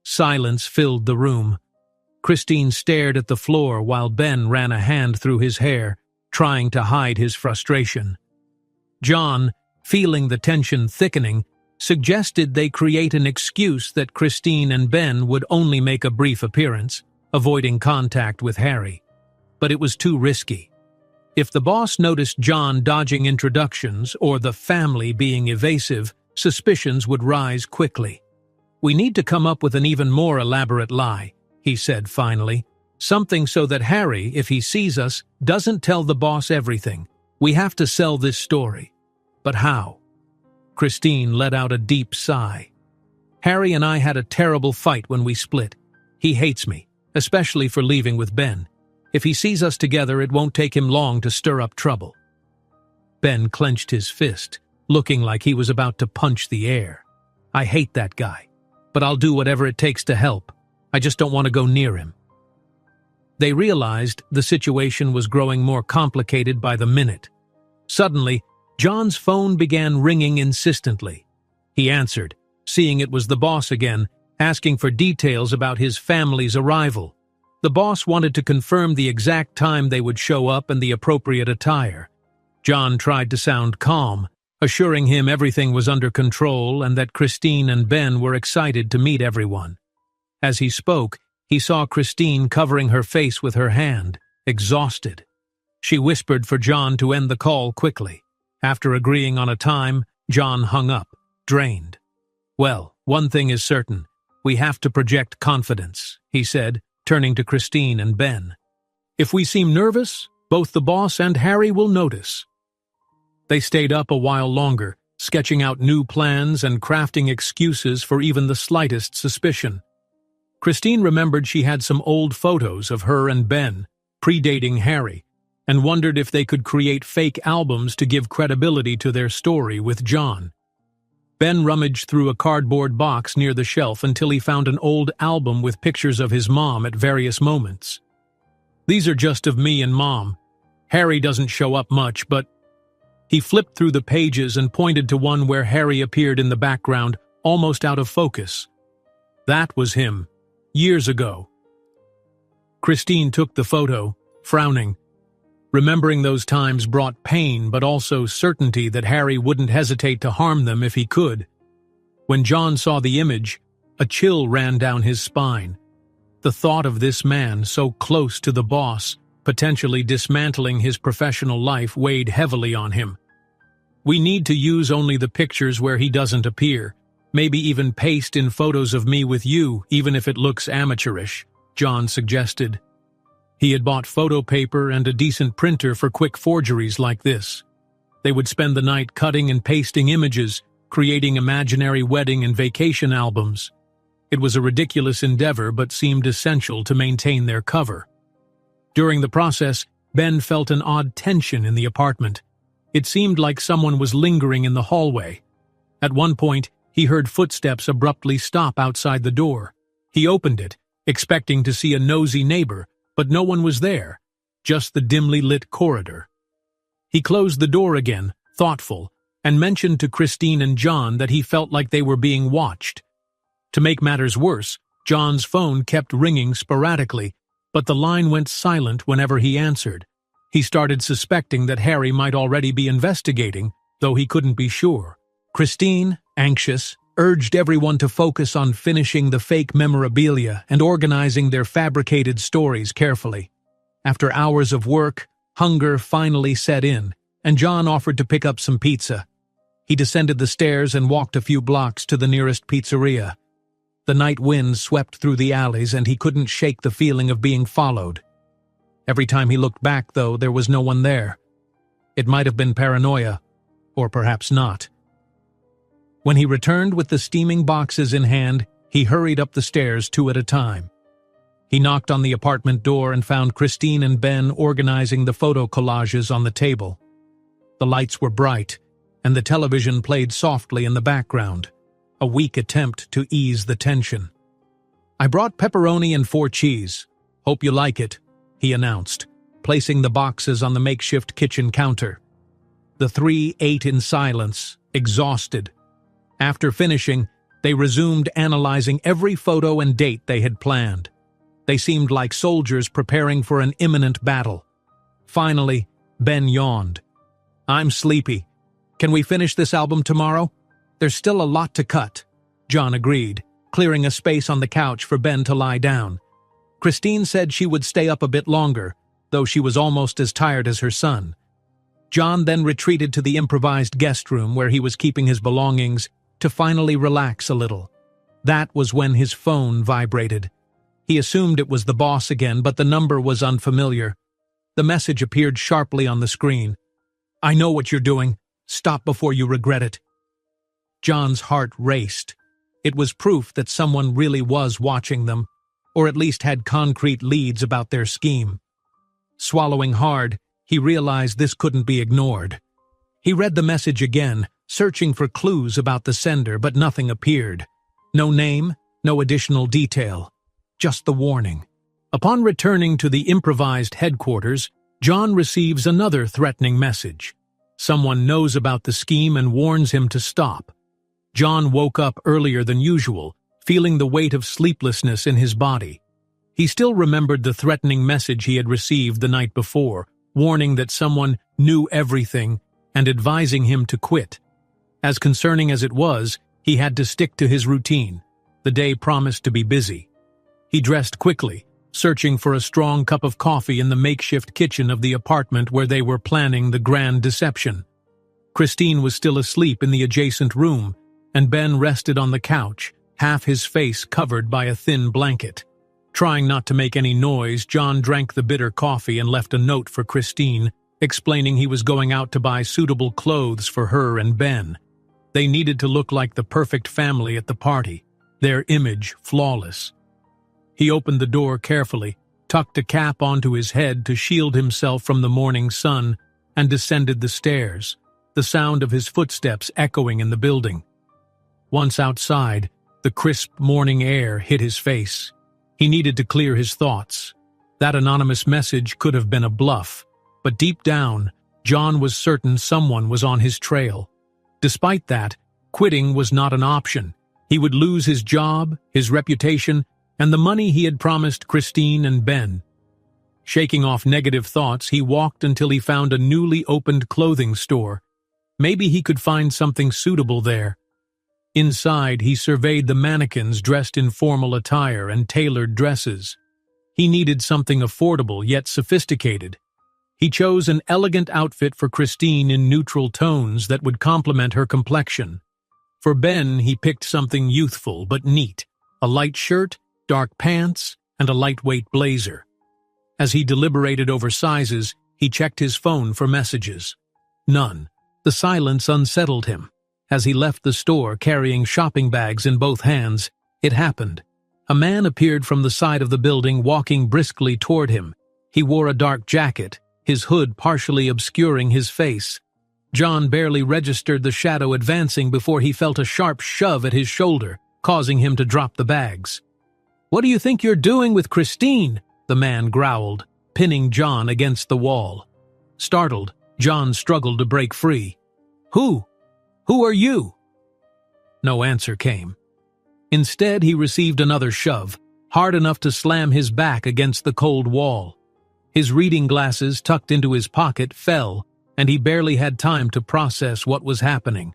Silence filled the room. Christine stared at the floor while Ben ran a hand through his hair, trying to hide his frustration. John, feeling the tension thickening, suggested they create an excuse that Christine and Ben would only make a brief appearance, avoiding contact with Harry. But it was too risky. If the boss noticed John dodging introductions or the family being evasive, suspicions would rise quickly. "We need to come up with an even more elaborate lie," he said finally. "Something so that Harry, if he sees us, doesn't tell the boss everything. We have to sell this story. But how?" Christine let out a deep sigh. "Harry and I had a terrible fight when we split. He hates me, especially for leaving with Ben. If he sees us together, it won't take him long to stir up trouble." Ben clenched his fist, looking like he was about to punch the air. "I hate that guy, but I'll do whatever it takes to help. I just don't want to go near him." They realized the situation was growing more complicated by the minute. Suddenly, John's phone began ringing insistently. He answered, seeing it was the boss again, asking for details about his family's arrival. The boss wanted to confirm the exact time they would show up and the appropriate attire. John tried to sound calm, assuring him everything was under control and that Christine and Ben were excited to meet everyone. As he spoke, he saw Christine covering her face with her hand, exhausted. She whispered for John to end the call quickly. After agreeing on a time, John hung up, drained. "Well, one thing is certain. We have to project confidence," he said, turning to Christine and Ben. "If we seem nervous, both the boss and Harry will notice." They stayed up a while longer, sketching out new plans and crafting excuses for even the slightest suspicion. Christine remembered she had some old photos of her and Ben, predating Harry, and wondered if they could create fake albums to give credibility to their story with John. Ben rummaged through a cardboard box near the shelf until he found an old album with pictures of his mom at various moments. "These are just of me and Mom. Harry doesn't show up much, but—" He flipped through the pages and pointed to one where Harry appeared in the background, almost out of focus. That was him, years ago. Christine took the photo, frowning. Remembering those times brought pain but also certainty that Harry wouldn't hesitate to harm them if he could. When John saw the image, a chill ran down his spine. The thought of this man, so close to the boss, potentially dismantling his professional life, weighed heavily on him. "We need to use only the pictures where he doesn't appear. Maybe even paste in photos of me with you, even if it looks amateurish," John suggested. He had bought photo paper and a decent printer for quick forgeries like this. They would spend the night cutting and pasting images, creating imaginary wedding and vacation albums. It was a ridiculous endeavor but seemed essential to maintain their cover. During the process, Ben felt an odd tension in the apartment. It seemed like someone was lingering in the hallway. At one point, he heard footsteps abruptly stop outside the door. He opened it, expecting to see a nosy neighbor, but no one was there, just the dimly lit corridor. He closed the door again, thoughtful, and mentioned to Christine and John that he felt like they were being watched. To make matters worse, John's phone kept ringing sporadically, but the line went silent whenever he answered. He started suspecting that Harry might already be investigating, though he couldn't be sure. Christine, anxious, urged everyone to focus on finishing the fake memorabilia and organizing their fabricated stories carefully. After hours of work, hunger finally set in, and John offered to pick up some pizza. He descended the stairs and walked a few blocks to the nearest pizzeria. The night wind swept through the alleys and he couldn't shake the feeling of being followed. Every time he looked back, though, there was no one there. It might have been paranoia, or perhaps not. When he returned with the steaming boxes in hand, he hurried up the stairs 2 at a time. He knocked on the apartment door and found Christine and Ben organizing the photo collages on the table. The lights were bright, and the television played softly in the background, a weak attempt to ease the tension. "I brought pepperoni and 4 cheese. Hope you like it," he announced, placing the boxes on the makeshift kitchen counter. The 3 ate in silence, exhausted. After finishing, they resumed analyzing every photo and date they had planned. They seemed like soldiers preparing for an imminent battle. Finally, Ben yawned. "I'm sleepy. Can we finish this album tomorrow? There's still a lot to cut," John agreed, clearing a space on the couch for Ben to lie down. Christine said she would stay up a bit longer, though she was almost as tired as her son. John then retreated to the improvised guest room where he was keeping his belongings to finally relax a little. That was when his phone vibrated. He assumed it was the boss again, but the number was unfamiliar. The message appeared sharply on the screen. "I know what you're doing. Stop before you regret it." John's heart raced. It was proof that someone really was watching them, or at least had concrete leads about their scheme. Swallowing hard, he realized this couldn't be ignored. He read the message again, searching for clues about the sender, but nothing appeared. No name, no additional detail, just the warning. Upon returning to the improvised headquarters, John receives another threatening message. Someone knows about the scheme and warns him to stop. John woke up earlier than usual, feeling the weight of sleeplessness in his body. He still remembered the threatening message he had received the night before, warning that someone knew everything and advising him to quit. As concerning as it was, he had to stick to his routine. The day promised to be busy. He dressed quickly, searching for a strong cup of coffee in the makeshift kitchen of the apartment where they were planning the grand deception. Christine was still asleep in the adjacent room, and Ben rested on the couch, half his face covered by a thin blanket. Trying not to make any noise, John drank the bitter coffee and left a note for Christine, explaining he was going out to buy suitable clothes for her and Ben. They needed to look like the perfect family at the party, their image flawless. He opened the door carefully, tucked a cap onto his head to shield himself from the morning sun, and descended the stairs, the sound of his footsteps echoing in the building. Once outside, the crisp morning air hit his face. He needed to clear his thoughts. That anonymous message could have been a bluff, but deep down, John was certain someone was on his trail. Despite that, quitting was not an option. He would lose his job, his reputation, and the money he had promised Christine and Ben. Shaking off negative thoughts, he walked until he found a newly opened clothing store. Maybe he could find something suitable there. Inside, he surveyed the mannequins dressed in formal attire and tailored dresses. He needed something affordable yet sophisticated. He chose an elegant outfit for Christine in neutral tones that would complement her complexion. For Ben, he picked something youthful but neat, a light shirt, dark pants, and a lightweight blazer. As he deliberated over sizes, he checked his phone for messages. None. The silence unsettled him. As he left the store carrying shopping bags in both hands, it happened. A man appeared from the side of the building, walking briskly toward him. He wore a dark jacket, his hood partially obscuring his face. John barely registered the shadow advancing before he felt a sharp shove at his shoulder, causing him to drop the bags. "What do you think you're doing with Christine?" the man growled, pinning John against the wall. Startled, John struggled to break free. Who are you?" No answer came. Instead, he received another shove, hard enough to slam his back against the cold wall. His reading glasses, tucked into his pocket, fell, and he barely had time to process what was happening.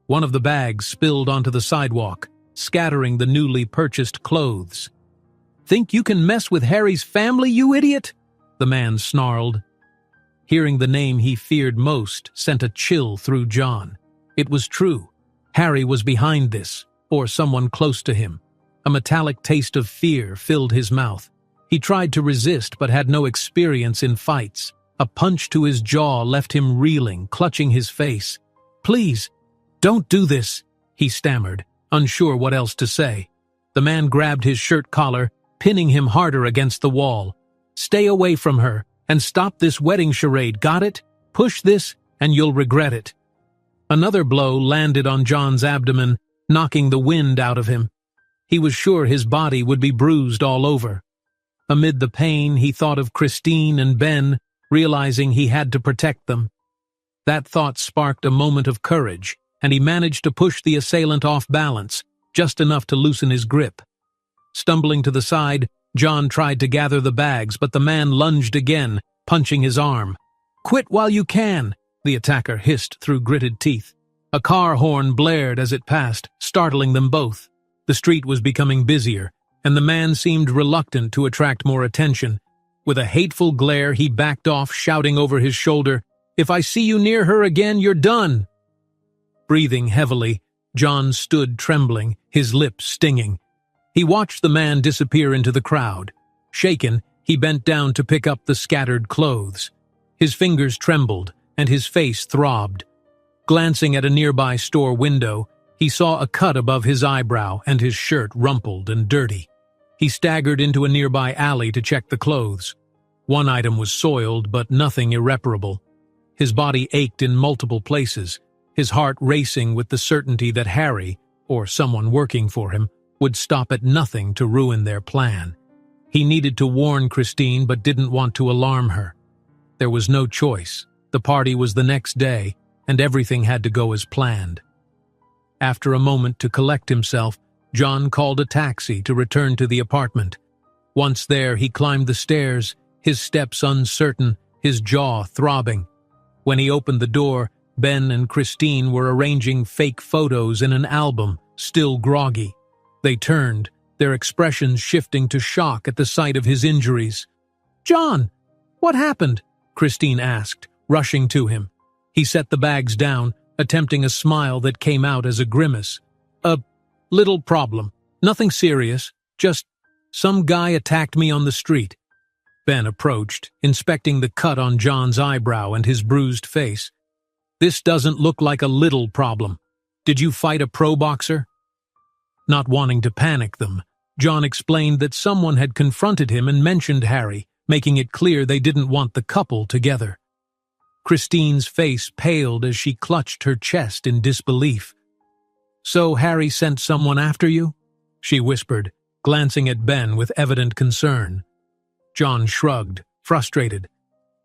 One of the bags spilled onto the sidewalk, scattering the newly purchased clothes. "Think you can mess with Harry's family, you idiot?" the man snarled. Hearing the name he feared most sent a chill through John. It was true. Harry was behind this, or someone close to him. A metallic taste of fear filled his mouth. He tried to resist but had no experience in fights. A punch to his jaw left him reeling, clutching his face. "Please, don't do this," he stammered, unsure what else to say. The man grabbed his shirt collar, pinning him harder against the wall. "Stay away from her, and stop this wedding charade, got it? Push this, and you'll regret it." Another blow landed on John's abdomen, knocking the wind out of him. He was sure his body would be bruised all over. Amid the pain, he thought of Christine and Ben, realizing he had to protect them. That thought sparked a moment of courage, and he managed to push the assailant off balance, just enough to loosen his grip. Stumbling to the side, John tried to gather the bags, but the man lunged again, punching his arm. "Quit while you can," the attacker hissed through gritted teeth. A car horn blared as it passed, startling them both. The street was becoming busier, and the man seemed reluctant to attract more attention. With a hateful glare, he backed off, shouting over his shoulder, "If I see you near her again, you're done." Breathing heavily, John stood trembling, his lips stinging. He watched the man disappear into the crowd. Shaken, he bent down to pick up the scattered clothes. His fingers trembled, and his face throbbed. Glancing at a nearby store window, he saw a cut above his eyebrow and his shirt rumpled and dirty. He staggered into a nearby alley to check the clothes. One item was soiled, but nothing irreparable. His body ached in multiple places, his heart racing with the certainty that Harry, or someone working for him, would stop at nothing to ruin their plan. He needed to warn Christine but didn't want to alarm her. There was no choice. The party was the next day, and everything had to go as planned. After a moment to collect himself, John called a taxi to return to the apartment. Once there, he climbed the stairs, his steps uncertain, his jaw throbbing. When he opened the door, Ben and Christine were arranging fake photos in an album, still groggy. They turned, their expressions shifting to shock at the sight of his injuries. "John, what happened?" Christine asked, rushing to him. He set the bags down, attempting a smile that came out as a grimace. "A little problem. Nothing serious. Just some guy attacked me on the street." Ben approached, inspecting the cut on John's eyebrow and his bruised face. "This doesn't look like a little problem. Did you fight a pro boxer?" Not wanting to panic them, John explained that someone had confronted him and mentioned Harry, making it clear they didn't want the couple together. Christine's face paled as she clutched her chest in disbelief. "So Harry sent someone after you?" she whispered, glancing at Ben with evident concern. John shrugged, frustrated.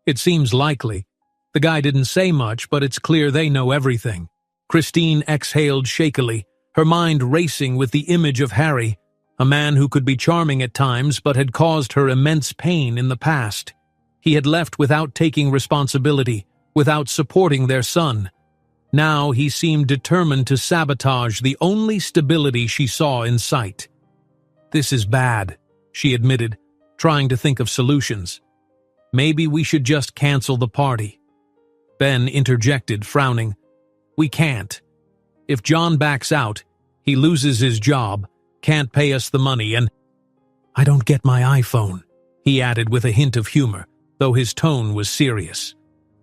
"It seems likely. The guy didn't say much, but it's clear they know everything." Christine exhaled shakily, her mind racing with the image of Harry, a man who could be charming at times but had caused her immense pain in the past. He had left without taking responsibility, without supporting their son. Now he seemed determined to sabotage the only stability she saw in sight. "This is bad," she admitted, trying to think of solutions. "Maybe we should just cancel the party." Ben interjected, frowning. "We can't. If John backs out, he loses his job, can't pay us the money, and—" "I don't get my iPhone," he added with a hint of humor, though his tone was serious.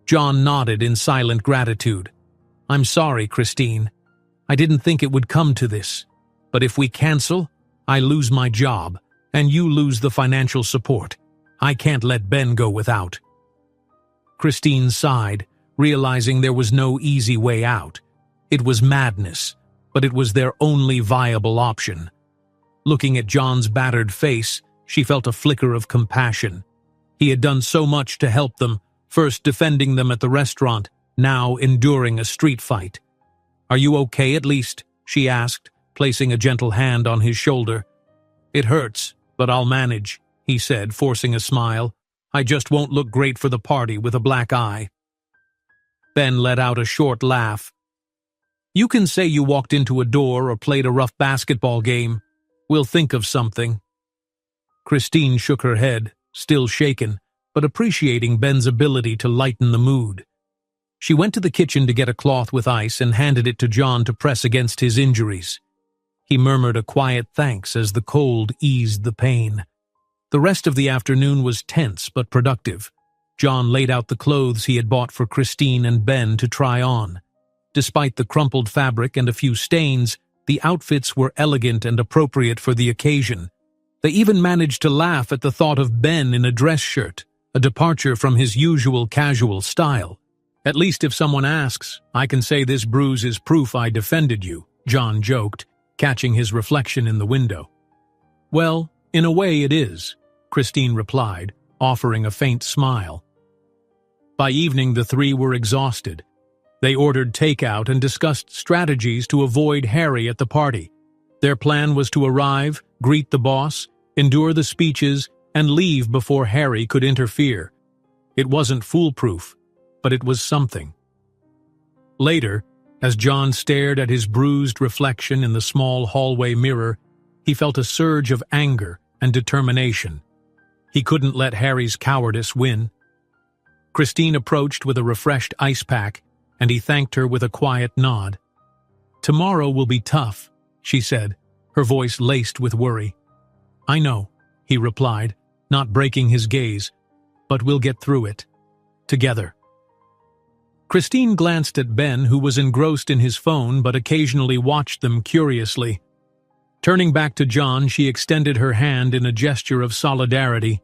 John nodded in silent gratitude. "I'm sorry, Christine. I didn't think it would come to this. But if we cancel, I lose my job, and you lose the financial support. I can't let Ben go without." Christine sighed, realizing there was no easy way out. It was madness, but it was their only viable option. Looking at John's battered face, she felt a flicker of compassion. He had done so much to help them, first defending them at the restaurant, now enduring a street fight. "Are you okay at least?" she asked, placing a gentle hand on his shoulder. "It hurts, but I'll manage," he said, forcing a smile. "I just won't look great for the party with a black eye." Ben let out a short laugh. "You can say you walked into a door or played a rough basketball game. We'll think of something." Christine shook her head, still shaken, but appreciating Ben's ability to lighten the mood. She went to the kitchen to get a cloth with ice and handed it to John to press against his injuries. He murmured a quiet thanks as the cold eased the pain. The rest of the afternoon was tense but productive. John laid out the clothes he had bought for Christine and Ben to try on. Despite the crumpled fabric and a few stains, the outfits were elegant and appropriate for the occasion. They even managed to laugh at the thought of Ben in a dress shirt, a departure from his usual casual style. "At least if someone asks, I can say this bruise is proof I defended you," John joked, catching his reflection in the window. "Well, in a way it is," Christine replied, offering a faint smile. By evening, the three were exhausted. They ordered takeout and discussed strategies to avoid Harry at the party. Their plan was to arrive, greet the boss, endure the speeches, and leave before Harry could interfere. It wasn't foolproof, but it was something. Later, as John stared at his bruised reflection in the small hallway mirror, he felt a surge of anger and determination. He couldn't let Harry's cowardice win. Christine approached with a refreshed ice pack, and he thanked her with a quiet nod. "Tomorrow will be tough," she said, her voice laced with worry. "I know," he replied, not breaking his gaze, "but we'll get through it. Together." Christine glanced at Ben, who was engrossed in his phone but occasionally watched them curiously. Turning back to John, she extended her hand in a gesture of solidarity.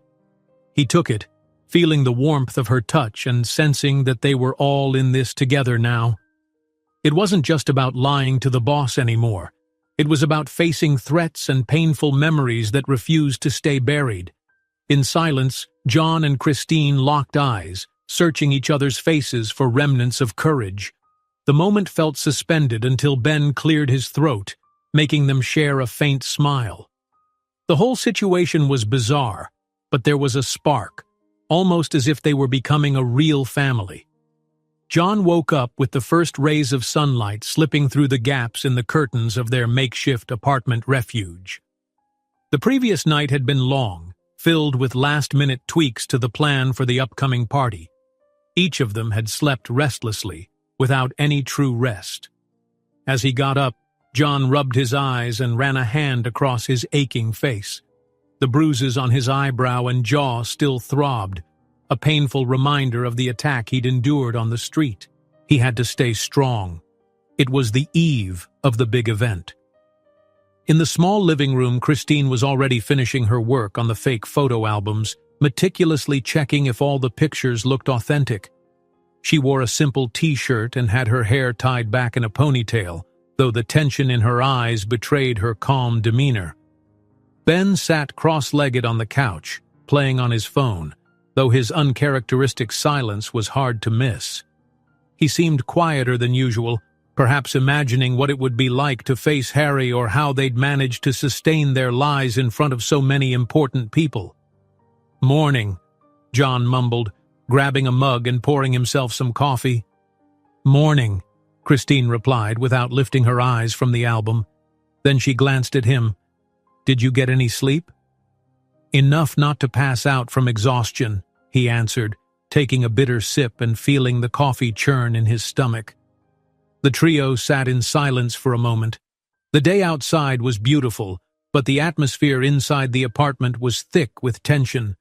He took it, feeling the warmth of her touch and sensing that they were all in this together now. It wasn't just about lying to the boss anymore. It was about facing threats and painful memories that refused to stay buried. In silence, John and Christine locked eyes, searching each other's faces for remnants of courage. The moment felt suspended until Ben cleared his throat, making them share a faint smile. The whole situation was bizarre, but there was a spark, almost as if they were becoming a real family. John woke up with the first rays of sunlight slipping through the gaps in the curtains of their makeshift apartment refuge. The previous night had been long, filled with last-minute tweaks to the plan for the upcoming party. Each of them had slept restlessly, without any true rest. As he got up, John rubbed his eyes and ran a hand across his aching face. The bruises on his eyebrow and jaw still throbbed, a painful reminder of the attack he'd endured on the street. He had to stay strong. It was the eve of the big event. In the small living room, Christine was already finishing her work on the fake photo albums, meticulously checking if all the pictures looked authentic. She wore a simple t-shirt and had her hair tied back in a ponytail, though the tension in her eyes betrayed her calm demeanor. Ben sat cross-legged on the couch, playing on his phone, though his uncharacteristic silence was hard to miss. He seemed quieter than usual, perhaps imagining what it would be like to face Harry or how they'd manage to sustain their lies in front of so many important people. "Morning," John mumbled, grabbing a mug and pouring himself some coffee. "Morning," Christine replied without lifting her eyes from the album. Then she glanced at him. "Did you get any sleep?" "Enough not to pass out from exhaustion," he answered, taking a bitter sip and feeling the coffee churn in his stomach. The trio sat in silence for a moment. The day outside was beautiful, but the atmosphere inside the apartment was thick with tension.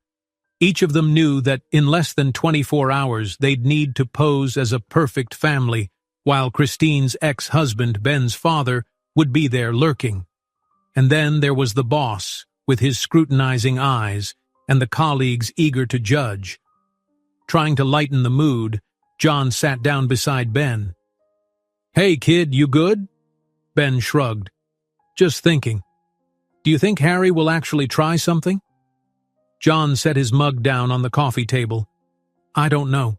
Each of them knew that in less than 24 hours they'd need to pose as a perfect family, while Christine's ex-husband, Ben's father, would be there lurking. And then there was the boss, with his scrutinizing eyes, and the colleagues eager to judge. Trying to lighten the mood, John sat down beside Ben. "Hey, kid, you good?" Ben shrugged. "Just thinking. Do you think Harry will actually try something?" John set his mug down on the coffee table. "I don't know.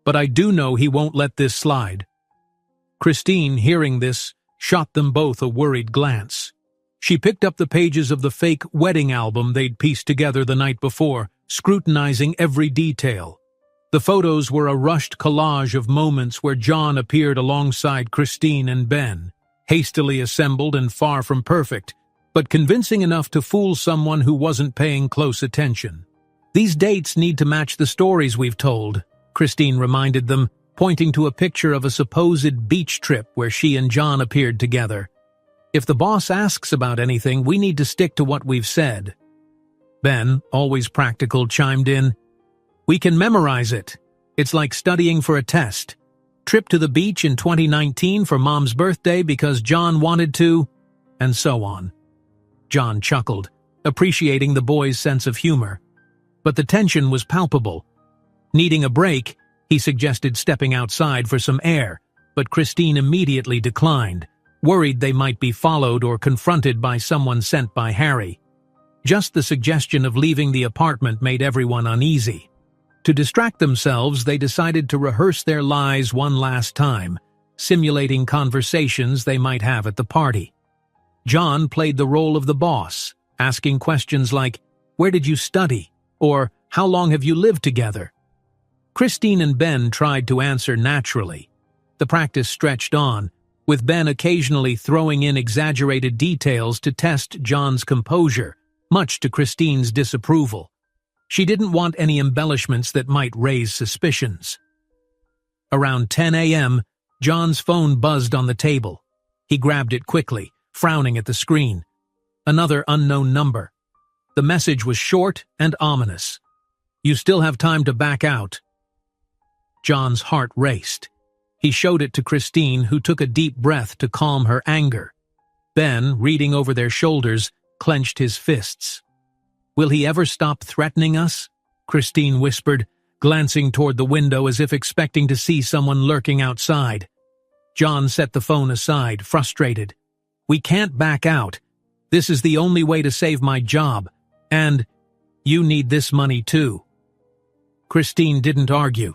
But I do know he won't let this slide." Christine, hearing this, shot them both a worried glance. She picked up the pages of the fake wedding album they'd pieced together the night before, scrutinizing every detail. The photos were a rushed collage of moments where John appeared alongside Christine and Ben, hastily assembled and far from perfect, but convincing enough to fool someone who wasn't paying close attention. "These dates need to match the stories we've told," Christine reminded them, pointing to a picture of a supposed beach trip where she and John appeared together. "If the boss asks about anything, we need to stick to what we've said." Ben, always practical, chimed in, "We can memorize it. It's like studying for a test. Trip to the beach in 2019 for Mom's birthday because John wanted to," and so on. John chuckled, appreciating the boy's sense of humor. But the tension was palpable. Needing a break, he suggested stepping outside for some air, but Christine immediately declined, worried they might be followed or confronted by someone sent by Harry. Just the suggestion of leaving the apartment made everyone uneasy. To distract themselves, they decided to rehearse their lies one last time, simulating conversations they might have at the party. John played the role of the boss, asking questions like, "Where did you study?" or "How long have you lived together?" Christine and Ben tried to answer naturally. The practice stretched on, with Ben occasionally throwing in exaggerated details to test John's composure, much to Christine's disapproval. She didn't want any embellishments that might raise suspicions. Around 10 a.m., John's phone buzzed on the table. He grabbed it quickly, frowning at the screen. Another unknown number. The message was short and ominous. "You still have time to back out." John's heart raced. He showed it to Christine, who took a deep breath to calm her anger. Ben, reading over their shoulders, clenched his fists. "Will he ever stop threatening us?" Christine whispered, glancing toward the window as if expecting to see someone lurking outside. John set the phone aside, frustrated. "We can't back out. This is the only way to save my job. And you need this money too." Christine didn't argue.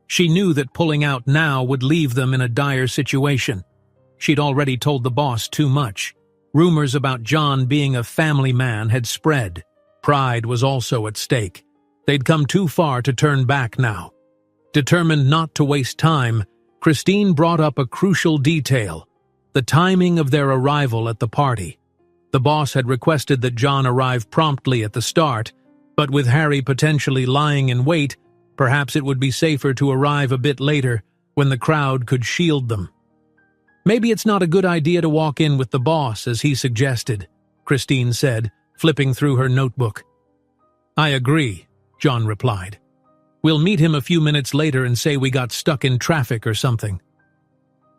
She knew that pulling out now would leave them in a dire situation. She'd already told the boss too much. Rumors about John being a family man had spread. Pride was also at stake. They'd come too far to turn back now. Determined not to waste time, Christine brought up a crucial detail: the timing of their arrival at the party. The boss had requested that John arrive promptly at the start, but with Harry potentially lying in wait, perhaps it would be safer to arrive a bit later, when the crowd could shield them. "Maybe it's not a good idea to walk in with the boss, as he suggested," Christine said, flipping through her notebook. "I agree," John replied. "We'll meet him a few minutes later and say we got stuck in traffic or something."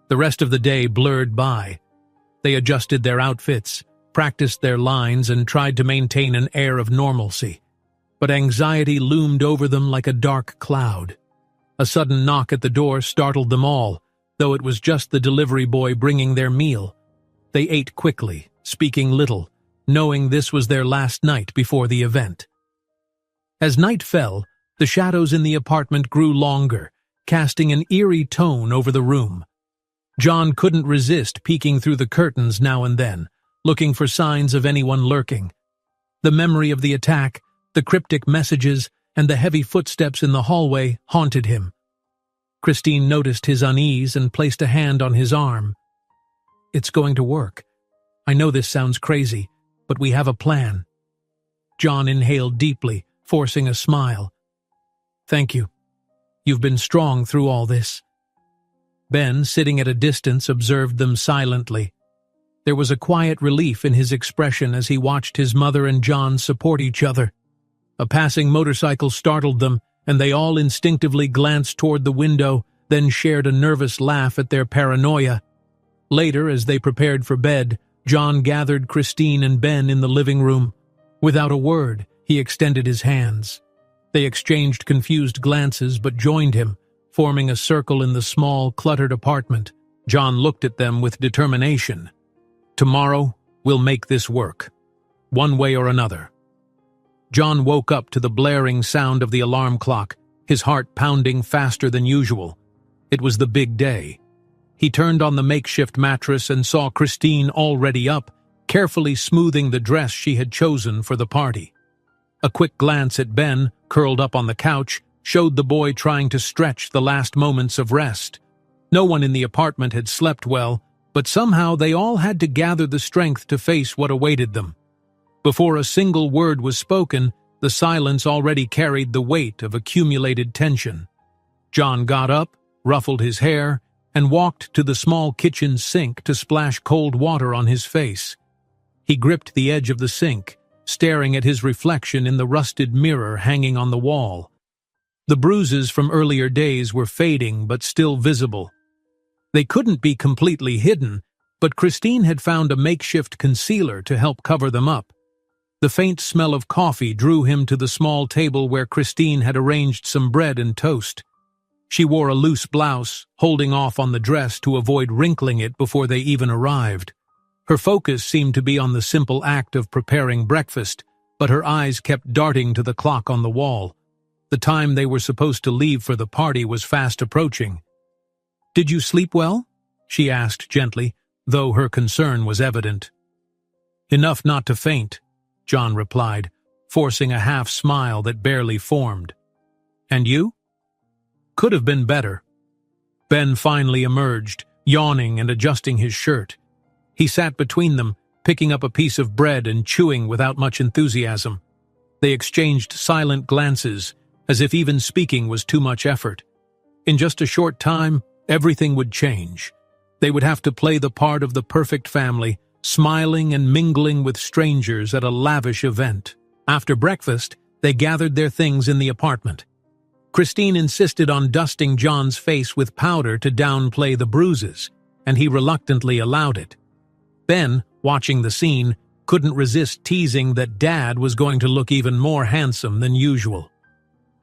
The rest of the day blurred by. They adjusted their outfits, practiced their lines, and tried to maintain an air of normalcy. But anxiety loomed over them like a dark cloud. A sudden knock at the door startled them all. though it was just the delivery boy bringing their meal. They ate quickly, speaking little, knowing this was their last night before the event. As night fell, the shadows in the apartment grew longer, casting an eerie tone over the room. John couldn't resist peeking through the curtains now and then, looking for signs of anyone lurking. The memory of the attack, the cryptic messages, and the heavy footsteps in the hallway haunted him. Christine noticed his unease and placed a hand on his arm. "It's going to work. I know this sounds crazy, but we have a plan." John inhaled deeply, forcing a smile. "Thank you. You've been strong through all this." Ben, sitting at a distance, observed them silently. There was a quiet relief in his expression as he watched his mother and John support each other. A passing motorcycle startled them, and they all instinctively glanced toward the window, then shared a nervous laugh at their paranoia. Later, as they prepared for bed, John gathered Christine and Ben in the living room. Without a word, he extended his hands. They exchanged confused glances but joined him, forming a circle in the small, cluttered apartment. John looked at them with determination. "Tomorrow, we'll make this work. One way or another." John woke up to the blaring sound of the alarm clock, his heart pounding faster than usual. It was the big day. He turned on the makeshift mattress and saw Christine already up, carefully smoothing the dress she had chosen for the party. A quick glance at Ben, curled up on the couch, showed the boy trying to stretch the last moments of rest. No one in the apartment had slept well, but somehow they all had to gather the strength to face what awaited them. Before a single word was spoken, the silence already carried the weight of accumulated tension. John got up, ruffled his hair, and walked to the small kitchen sink to splash cold water on his face. He gripped the edge of the sink, staring at his reflection in the rusted mirror hanging on the wall. The bruises from earlier days were fading but still visible. They couldn't be completely hidden, but Christine had found a makeshift concealer to help cover them up. The faint smell of coffee drew him to the small table where Christine had arranged some bread and toast. She wore a loose blouse, holding off on the dress to avoid wrinkling it before they even arrived. Her focus seemed to be on the simple act of preparing breakfast, but her eyes kept darting to the clock on the wall. The time they were supposed to leave for the party was fast approaching. "Did you sleep well?" she asked gently, though her concern was evident. "Enough not to faint," John replied, forcing a half-smile that barely formed. "And you?" "Could have been better." Ben finally emerged, yawning and adjusting his shirt. He sat between them, picking up a piece of bread and chewing without much enthusiasm. They exchanged silent glances, as if even speaking was too much effort. In just a short time, everything would change. They would have to play the part of the perfect family, smiling and mingling with strangers at a lavish event. After breakfast, they gathered their things in the apartment. Christine insisted on dusting John's face with powder to downplay the bruises, and he reluctantly allowed it. Ben, watching the scene, couldn't resist teasing that Dad was going to look even more handsome than usual.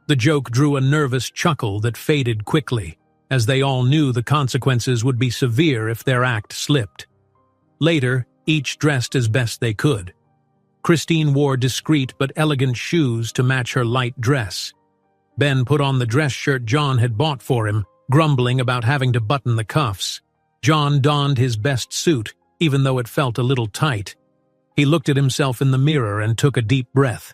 The joke drew a nervous chuckle that faded quickly, as they all knew the consequences would be severe if their act slipped. Later, each dressed as best they could. Christine wore discreet but elegant shoes to match her light dress. Ben put on the dress shirt John had bought for him, grumbling about having to button the cuffs. John donned his best suit, even though it felt a little tight. He looked at himself in the mirror and took a deep breath.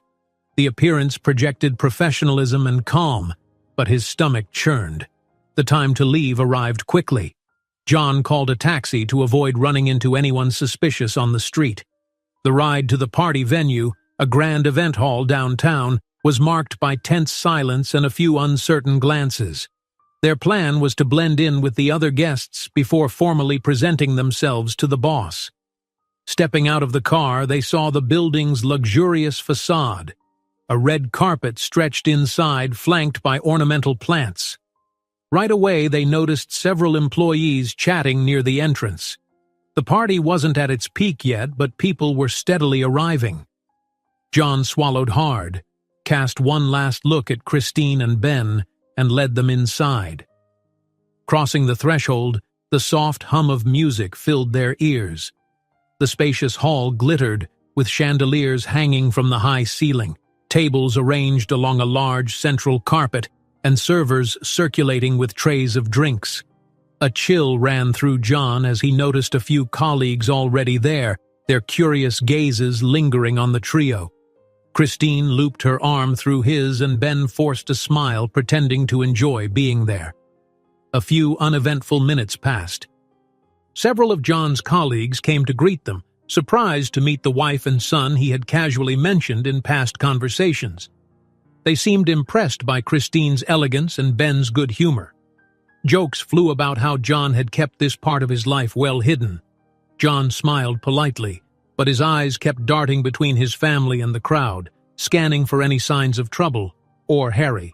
The appearance projected professionalism and calm, but his stomach churned. The time to leave arrived quickly. John called a taxi to avoid running into anyone suspicious on the street. The ride to the party venue, a grand event hall downtown, was marked by tense silence and a few uncertain glances. Their plan was to blend in with the other guests before formally presenting themselves to the boss. Stepping out of the car, they saw the building's luxurious facade. A red carpet stretched inside, flanked by ornamental plants. Right away, they noticed several employees chatting near the entrance. The party wasn't at its peak yet, but people were steadily arriving. John swallowed hard, cast one last look at Christine and Ben, and led them inside. Crossing the threshold, The soft hum of music filled their ears. The spacious hall glittered, with chandeliers hanging from the high ceiling, tables arranged along a large central carpet, and servers circulating with trays of drinks. A chill ran through John as he noticed a few colleagues already there, their curious gazes lingering on the trio. Christine looped her arm through his and Ben forced a smile, pretending to enjoy being there. A few uneventful minutes passed. Several of John's colleagues came to greet them, surprised to meet the wife and son he had casually mentioned in past conversations. They seemed impressed by Christine's elegance and Ben's good humor. Jokes flew about how John had kept this part of his life well hidden. John smiled politely, but his eyes kept darting between his family and the crowd, scanning for any signs of trouble, or Harry.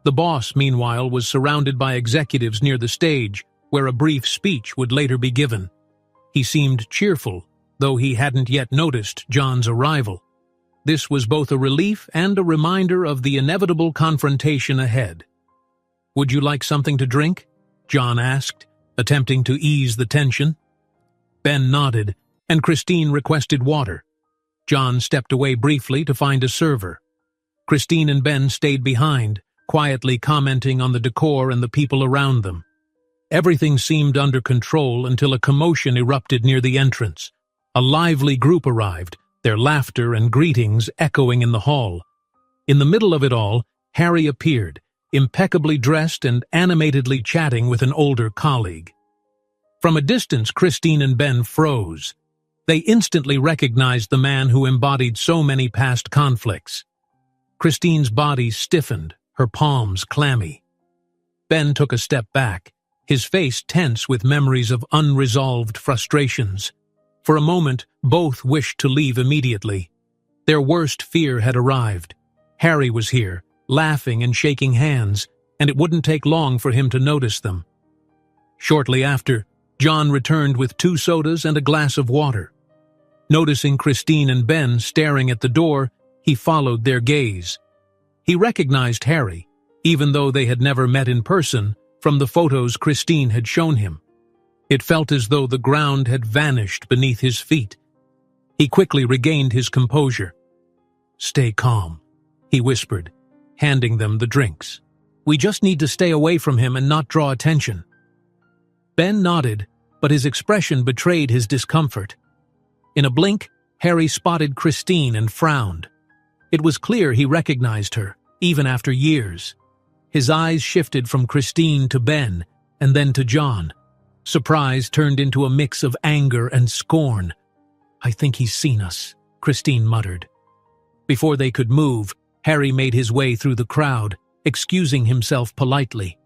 The boss, meanwhile, was surrounded by executives near the stage, where a brief speech would later be given. He seemed cheerful, though he hadn't yet noticed John's arrival. This was both a relief and a reminder of the inevitable confrontation ahead. "Would you like something to drink?" John asked, attempting to ease the tension. Ben nodded, and Christine requested water. John stepped away briefly to find a server. Christine and Ben stayed behind, quietly commenting on the decor and the people around them. Everything seemed under control until a commotion erupted near the entrance. A lively group arrived, their laughter and greetings echoing in the hall. In the middle of it all, Harry appeared, impeccably dressed and animatedly chatting with an older colleague. From a distance, Christine and Ben froze. They instantly recognized the man who embodied so many past conflicts. Christine's body stiffened, her palms clammy. Ben took a step back, his face tense with memories of unresolved frustrations. For a moment, both wished to leave immediately. Their worst fear had arrived. Harry was here, laughing and shaking hands, and it wouldn't take long for him to notice them. Shortly after, John returned with 2 sodas and a glass of water. Noticing Christine and Ben staring at the door, he followed their gaze. He recognized Harry, even though they had never met in person, from the photos Christine had shown him. It felt as though the ground had vanished beneath his feet. He quickly regained his composure. "Stay calm," he whispered, handing them the drinks. "We just need to stay away from him and not draw attention." Ben nodded, but his expression betrayed his discomfort. In a blink, Harry spotted Christine and frowned. It was clear he recognized her, even after years. His eyes shifted from Christine to Ben, and then to John. Surprise turned into a mix of anger and scorn. "I think he's seen us," Christine muttered. Before they could move, Harry made his way through the crowd, excusing himself politely.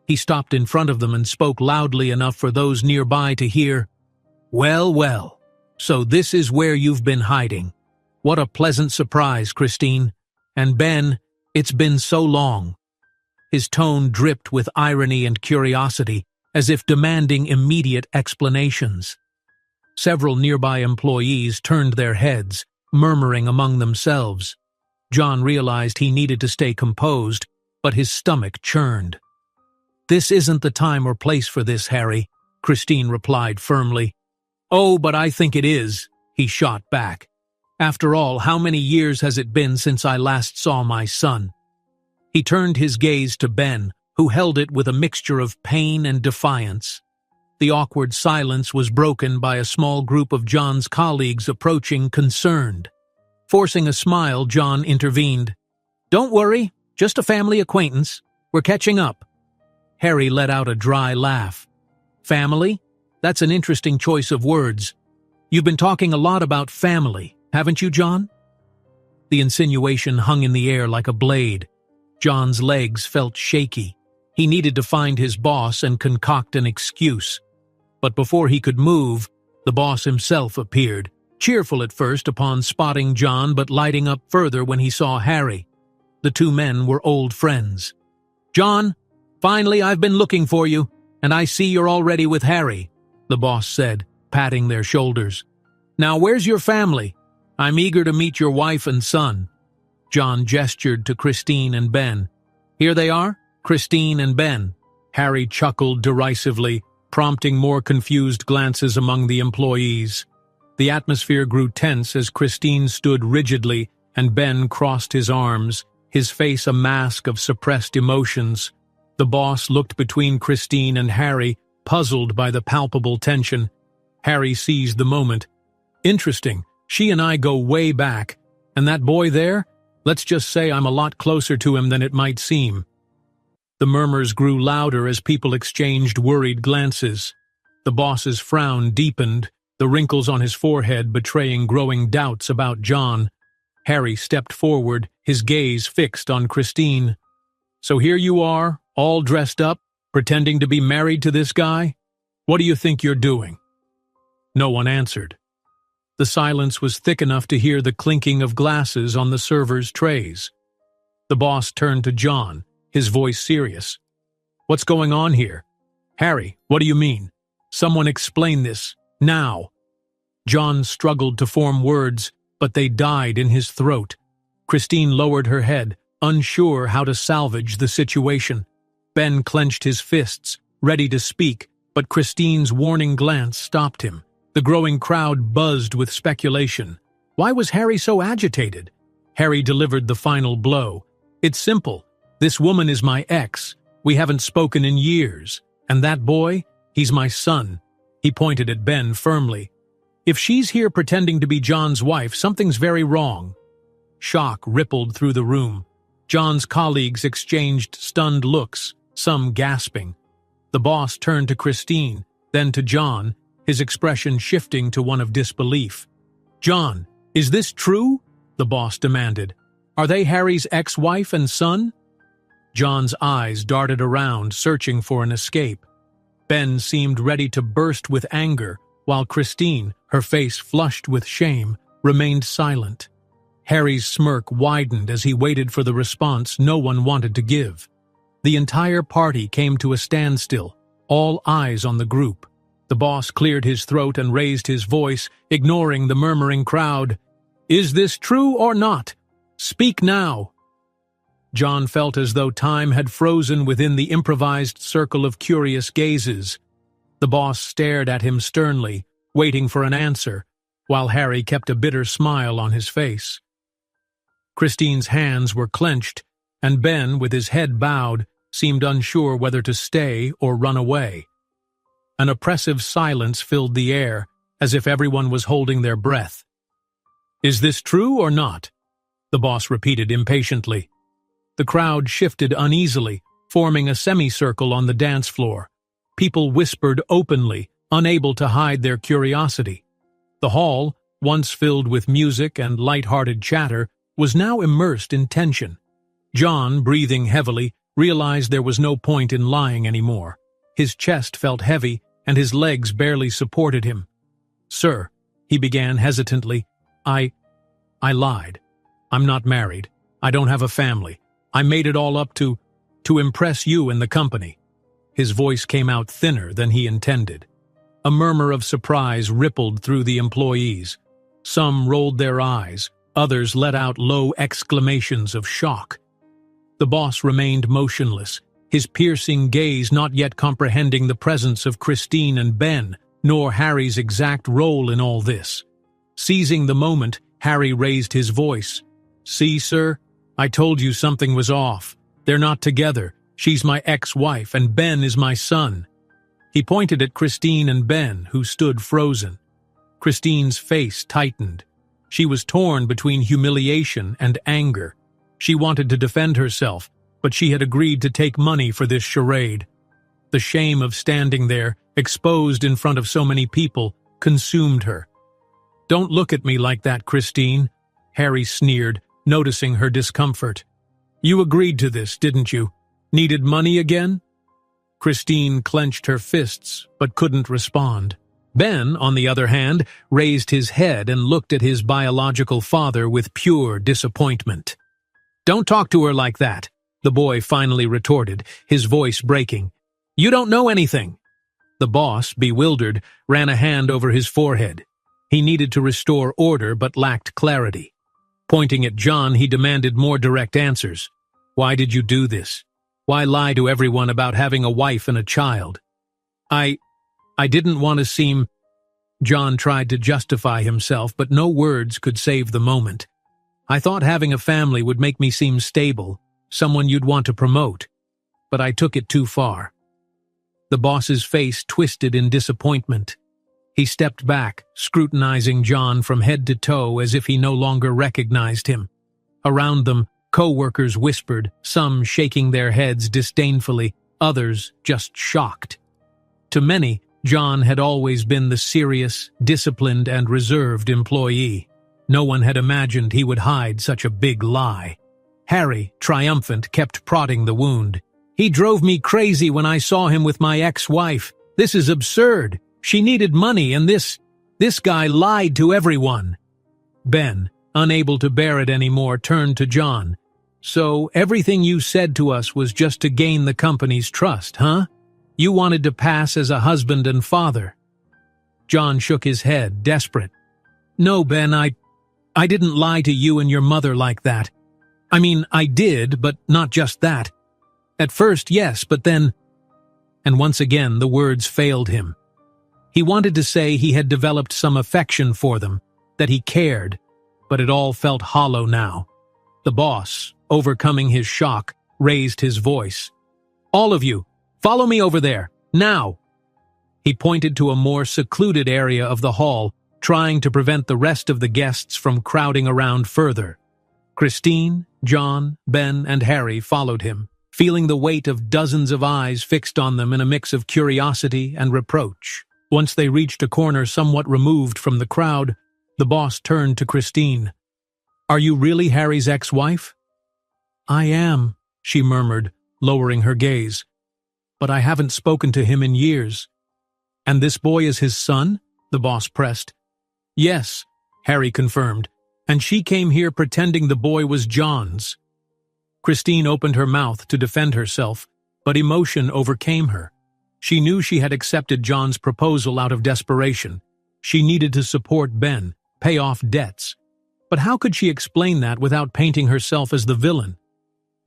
He stopped in front of them and spoke loudly enough for those nearby to hear, "Well, well, so this is where you've been hiding. What a pleasant surprise, Christine. And Ben, it's been so long." His tone dripped with irony and curiosity, as if demanding immediate explanations. Several nearby employees turned their heads, murmuring among themselves. John realized he needed to stay composed, but his stomach churned. "This isn't the time or place for this, Harry," Christine replied firmly. "Oh, but I think it is," he shot back. "After all, how many years has it been since I last saw my son?" He turned his gaze to Ben, who held it with a mixture of pain and defiance. The awkward silence was broken by a small group of John's colleagues approaching, concerned. Forcing a smile, John intervened. "Don't worry, just a family acquaintance. We're catching up." Harry let out a dry laugh. "Family? That's an interesting choice of words. You've been talking a lot about family, haven't you, John?" The insinuation hung in the air like a blade. John's legs felt shaky. He needed to find his boss and concoct an excuse. But before he could move, the boss himself appeared, cheerful at first upon spotting John but lighting up further when he saw Harry. The 2 men were old friends. "John, finally I've been looking for you, and I see you're already with Harry," the boss said, patting their shoulders. "Now where's your family? I'm eager to meet your wife and son." John gestured to Christine and Ben. "Here they are, Christine and Ben." Harry chuckled derisively, prompting more confused glances among the employees. The atmosphere grew tense as Christine stood rigidly and Ben crossed his arms, his face a mask of suppressed emotions. The boss looked between Christine and Harry, puzzled by the palpable tension. Harry seized the moment. "Interesting, she and I go way back. And that boy there? Let's just say I'm a lot closer to him than it might seem." The murmurs grew louder as people exchanged worried glances. The boss's frown deepened, the wrinkles on his forehead betraying growing doubts about John. Harry stepped forward, his gaze fixed on Christine. "So here you are, all dressed up, pretending to be married to this guy? What do you think you're doing?" No one answered. The silence was thick enough to hear the clinking of glasses on the servers' trays. The boss turned to John, his voice serious. "What's going on here?" "Harry, what do you mean? Someone explain this, now." John struggled to form words, but they died in his throat. Christine lowered her head, unsure how to salvage the situation. Ben clenched his fists, ready to speak, but Christine's warning glance stopped him. The growing crowd buzzed with speculation. Why was Harry so agitated? Harry delivered the final blow. "It's simple. This woman is my ex. We haven't spoken in years. And that boy, he's my son." He pointed at Ben firmly. "If she's here pretending to be John's wife, something's very wrong." Shock rippled through the room. John's colleagues exchanged stunned looks, some gasping. The boss turned to Christine, then to John, his expression shifting to one of disbelief. "John, is this true?" the boss demanded. "Are they Harry's ex-wife and son?" John's eyes darted around, searching for an escape. Ben seemed ready to burst with anger, while Christine, her face flushed with shame, remained silent. Harry's smirk widened as he waited for the response no one wanted to give. The entire party came to a standstill, all eyes on the group. The boss cleared his throat and raised his voice, ignoring the murmuring crowd. "Is this true or not? Speak now." John felt as though time had frozen within the improvised circle of curious gazes. The boss stared at him sternly, waiting for an answer, while Harry kept a bitter smile on his face. Christine's hands were clenched, and Ben, with his head bowed, seemed unsure whether to stay or run away. An oppressive silence filled the air, as if everyone was holding their breath. "Is this true or not?" the boss repeated impatiently. The crowd shifted uneasily, forming a semicircle on the dance floor. People whispered openly, unable to hide their curiosity. The hall, once filled with music and light-hearted chatter, was now immersed in tension. John, breathing heavily, realized there was no point in lying anymore. His chest felt heavy, and his legs barely supported him. "Sir," he began hesitantly, I lied. I'm not married. I don't have a family. I made it all up to impress you and the company." His voice came out thinner than he intended. A murmur of surprise rippled through the employees. Some rolled their eyes, others let out low exclamations of shock. The boss remained motionless, his piercing gaze not yet comprehending the presence of Christine and Ben, nor Harry's exact role in all this. Seizing the moment, Harry raised his voice. "See, sir, I told you something was off. They're not together. She's my ex-wife, and Ben is my son." He pointed at Christine and Ben, who stood frozen. Christine's face tightened. She was torn between humiliation and anger. She wanted to defend herself, but she had agreed to take money for this charade. The shame of standing there, exposed in front of so many people, consumed her. "Don't look at me like that, Christine," Harry sneered, noticing her discomfort. "You agreed to this, didn't you? Needed money again?" Christine clenched her fists, but couldn't respond. Ben, on the other hand, raised his head and looked at his biological father with pure disappointment. "Don't talk to her like that," the boy finally retorted, his voice breaking. "You don't know anything." The boss, bewildered, ran a hand over his forehead. He needed to restore order but lacked clarity. Pointing at John, he demanded more direct answers. "Why did you do this? Why lie to everyone about having a wife and a child?" I didn't want to seem—" John tried to justify himself, but no words could save the moment. "I thought having a family would make me seem stable, someone you'd want to promote, but I took it too far." The boss's face twisted in disappointment. He stepped back, scrutinizing John from head to toe as if he no longer recognized him. Around them, co-workers whispered, some shaking their heads disdainfully, others just shocked. To many, John had always been the serious, disciplined, and reserved employee. No one had imagined he would hide such a big lie. Harry, triumphant, kept prodding the wound. "He drove me crazy when I saw him with my ex-wife. This is absurd. She needed money, and this guy lied to everyone." Ben, unable to bear it anymore, turned to John. "So everything you said to us was just to gain the company's trust, huh? You wanted to pass as a husband and father." John shook his head, desperate. "No, Ben, I didn't lie to you and your mother like that. I mean, I did, but not just that. At first, yes, but then—" And once again the words failed him. He wanted to say he had developed some affection for them, that he cared, but it all felt hollow now. The boss, overcoming his shock, raised his voice. "All of you, follow me over there, now!" He pointed to a more secluded area of the hall, trying to prevent the rest of the guests from crowding around further. Christine, John, Ben, and Harry followed him, feeling the weight of dozens of eyes fixed on them in a mix of curiosity and reproach. Once they reached a corner somewhat removed from the crowd, the boss turned to Christine. "Are you really Harry's ex-wife?" "I am," she murmured, lowering her gaze. "But I haven't spoken to him in years." "And this boy is his son?" the boss pressed. "Yes," Harry confirmed, "and she came here pretending the boy was John's." Christine opened her mouth to defend herself, but emotion overcame her. She knew she had accepted John's proposal out of desperation. She needed to support Ben, pay off debts. But how could she explain that without painting herself as the villain?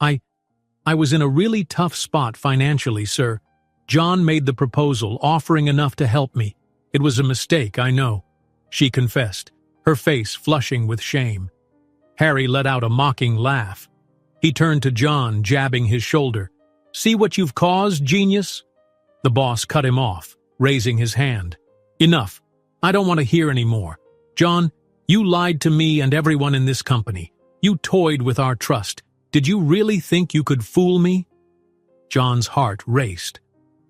I was in a really tough spot financially, sir. John made the proposal, offering enough to help me. It was a mistake, I know," she confessed, her face flushing with shame. Harry let out a mocking laugh. He turned to John, jabbing his shoulder. "See what you've caused, genius?" The boss cut him off, raising his hand. "Enough. I don't want to hear any more. John, you lied to me and everyone in this company. You toyed with our trust. Did you really think you could fool me?" John's heart raced.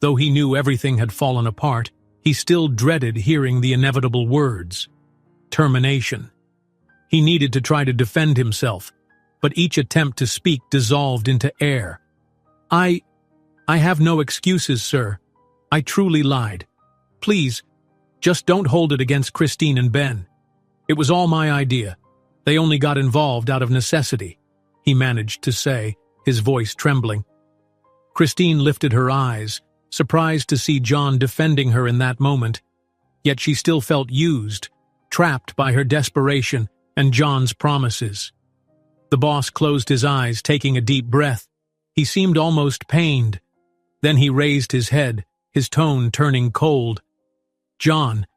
Though he knew everything had fallen apart, he still dreaded hearing the inevitable words. Termination. He needed to try to defend himself, but each attempt to speak dissolved into air. I have no excuses, sir. I truly lied. Please, just don't hold it against Christine and Ben. It was all my idea. They only got involved out of necessity," he managed to say, his voice trembling. Christine lifted her eyes, surprised to see John defending her in that moment. Yet she still felt used, trapped by her desperation and John's promises. The boss closed his eyes, taking a deep breath. He seemed almost pained. Then he raised his head, his tone turning cold. "John,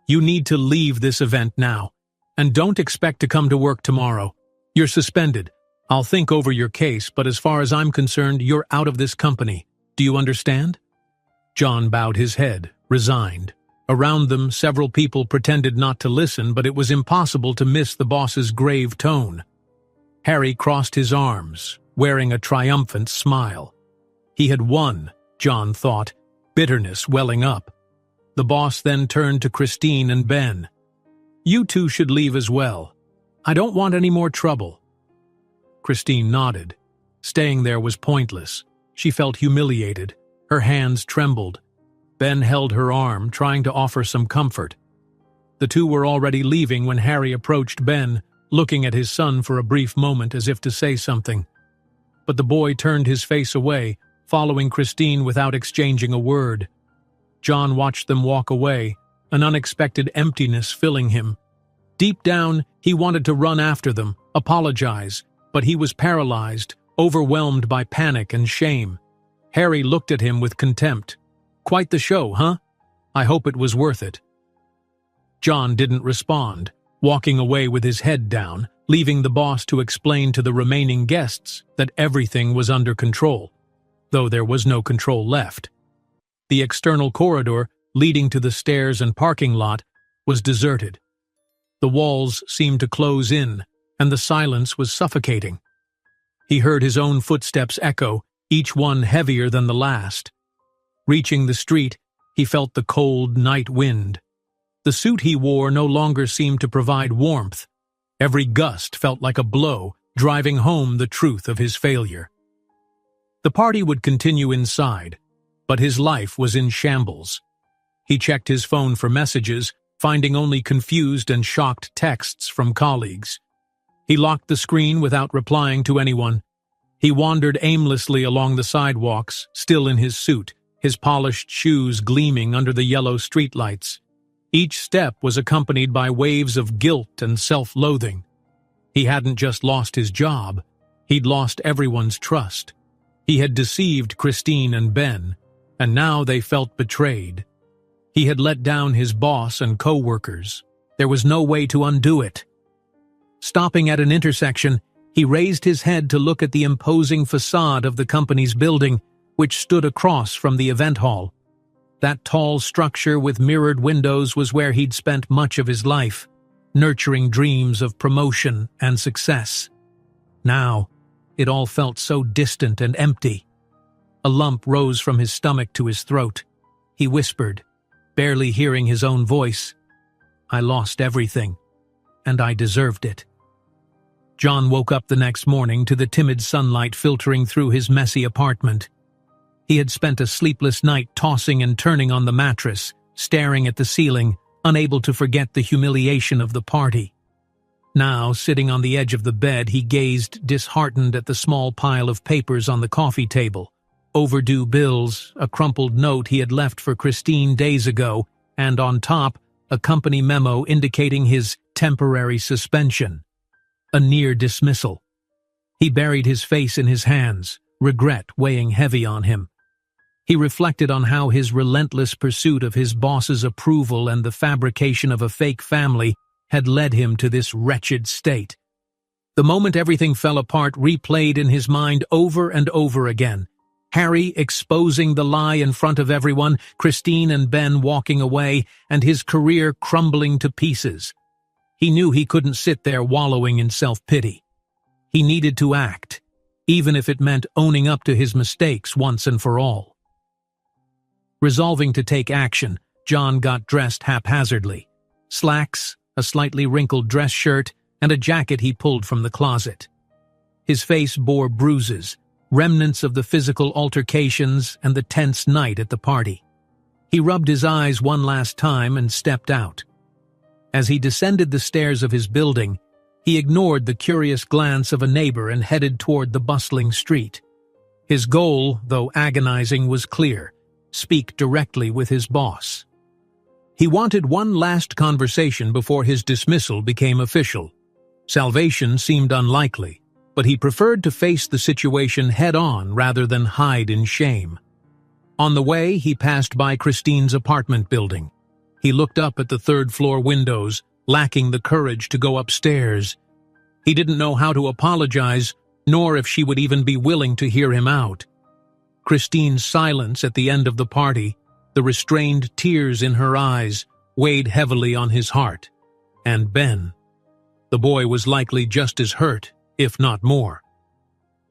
you need to leave this event now, and don't expect to come to work tomorrow. You're suspended. I'll think over your case, but as far as I'm concerned, you're out of this company. Do you understand?" John bowed his head, resigned. Around them, several people pretended not to listen, but it was impossible to miss the boss's grave tone. Harry crossed his arms, wearing a triumphant smile. He had won, John thought, bitterness welling up. The boss then turned to Christine and Ben. "You two should leave as well. I don't want any more trouble." Christine nodded. Staying there was pointless. She felt humiliated. Her hands trembled. Ben held her arm, trying to offer some comfort. The two were already leaving when Harry approached Ben, looking at his son for a brief moment as if to say something. But the boy turned his face away, following Christine without exchanging a word. John watched them walk away, an unexpected emptiness filling him. Deep down, he wanted to run after them, apologize, but he was paralyzed, overwhelmed by panic and shame. Harry looked at him with contempt. "Quite the show, huh? I hope it was worth it." John didn't respond, walking away with his head down, leaving the boss to explain to the remaining guests that everything was under control, though there was no control left. The external corridor, leading to the stairs and parking lot, was deserted. The walls seemed to close in, and the silence was suffocating. He heard his own footsteps echo, each one heavier than the last. Reaching the street, he felt the cold night wind. The suit he wore no longer seemed to provide warmth. Every gust felt like a blow, driving home the truth of his failure. The party would continue inside, but his life was in shambles. He checked his phone for messages, finding only confused and shocked texts from colleagues. He locked the screen without replying to anyone. He wandered aimlessly along the sidewalks, still in his suit, his polished shoes gleaming under the yellow streetlights. Each step was accompanied by waves of guilt and self-loathing. He hadn't just lost his job, he'd lost everyone's trust. He had deceived Christine and Ben, and now they felt betrayed. He had let down his boss and co-workers. There was no way to undo it. Stopping at an intersection, he raised his head to look at the imposing facade of the company's building, which stood across from the event hall. That tall structure with mirrored windows was where he'd spent much of his life, nurturing dreams of promotion and success. Now, it all felt so distant and empty. A lump rose from his stomach to his throat. He whispered, barely hearing his own voice, "I lost everything, and I deserved it." John woke up the next morning to the timid sunlight filtering through his messy apartment. He had spent a sleepless night tossing and turning on the mattress, staring at the ceiling, unable to forget the humiliation of the party. Now, sitting on the edge of the bed, he gazed disheartened at the small pile of papers on the coffee table. Overdue bills, a crumpled note he had left for Christine days ago, and on top, a company memo indicating his temporary suspension. A near dismissal. He buried his face in his hands, regret weighing heavy on him. He reflected on how his relentless pursuit of his boss's approval and the fabrication of a fake family had led him to this wretched state. The moment everything fell apart replayed in his mind over and over again. Harry exposing the lie in front of everyone, Christine and Ben walking away, and his career crumbling to pieces. He knew he couldn't sit there wallowing in self-pity. He needed to act, even if it meant owning up to his mistakes once and for all. Resolving to take action, John got dressed haphazardly. Slacks, a slightly wrinkled dress shirt, and a jacket he pulled from the closet. His face bore bruises, remnants of the physical altercations and the tense night at the party. He rubbed his eyes one last time and stepped out. As he descended the stairs of his building, he ignored the curious glance of a neighbor and headed toward the bustling street. His goal, though agonizing, was clear: speak directly with his boss. He wanted one last conversation before his dismissal became official. Salvation seemed unlikely, but he preferred to face the situation head-on rather than hide in shame. On the way, he passed by Christine's apartment building. He looked up at the third-floor windows, lacking the courage to go upstairs. He didn't know how to apologize, nor if she would even be willing to hear him out. Christine's silence at the end of the party, the restrained tears in her eyes, weighed heavily on his heart. And Ben. The boy was likely just as hurt, if not more.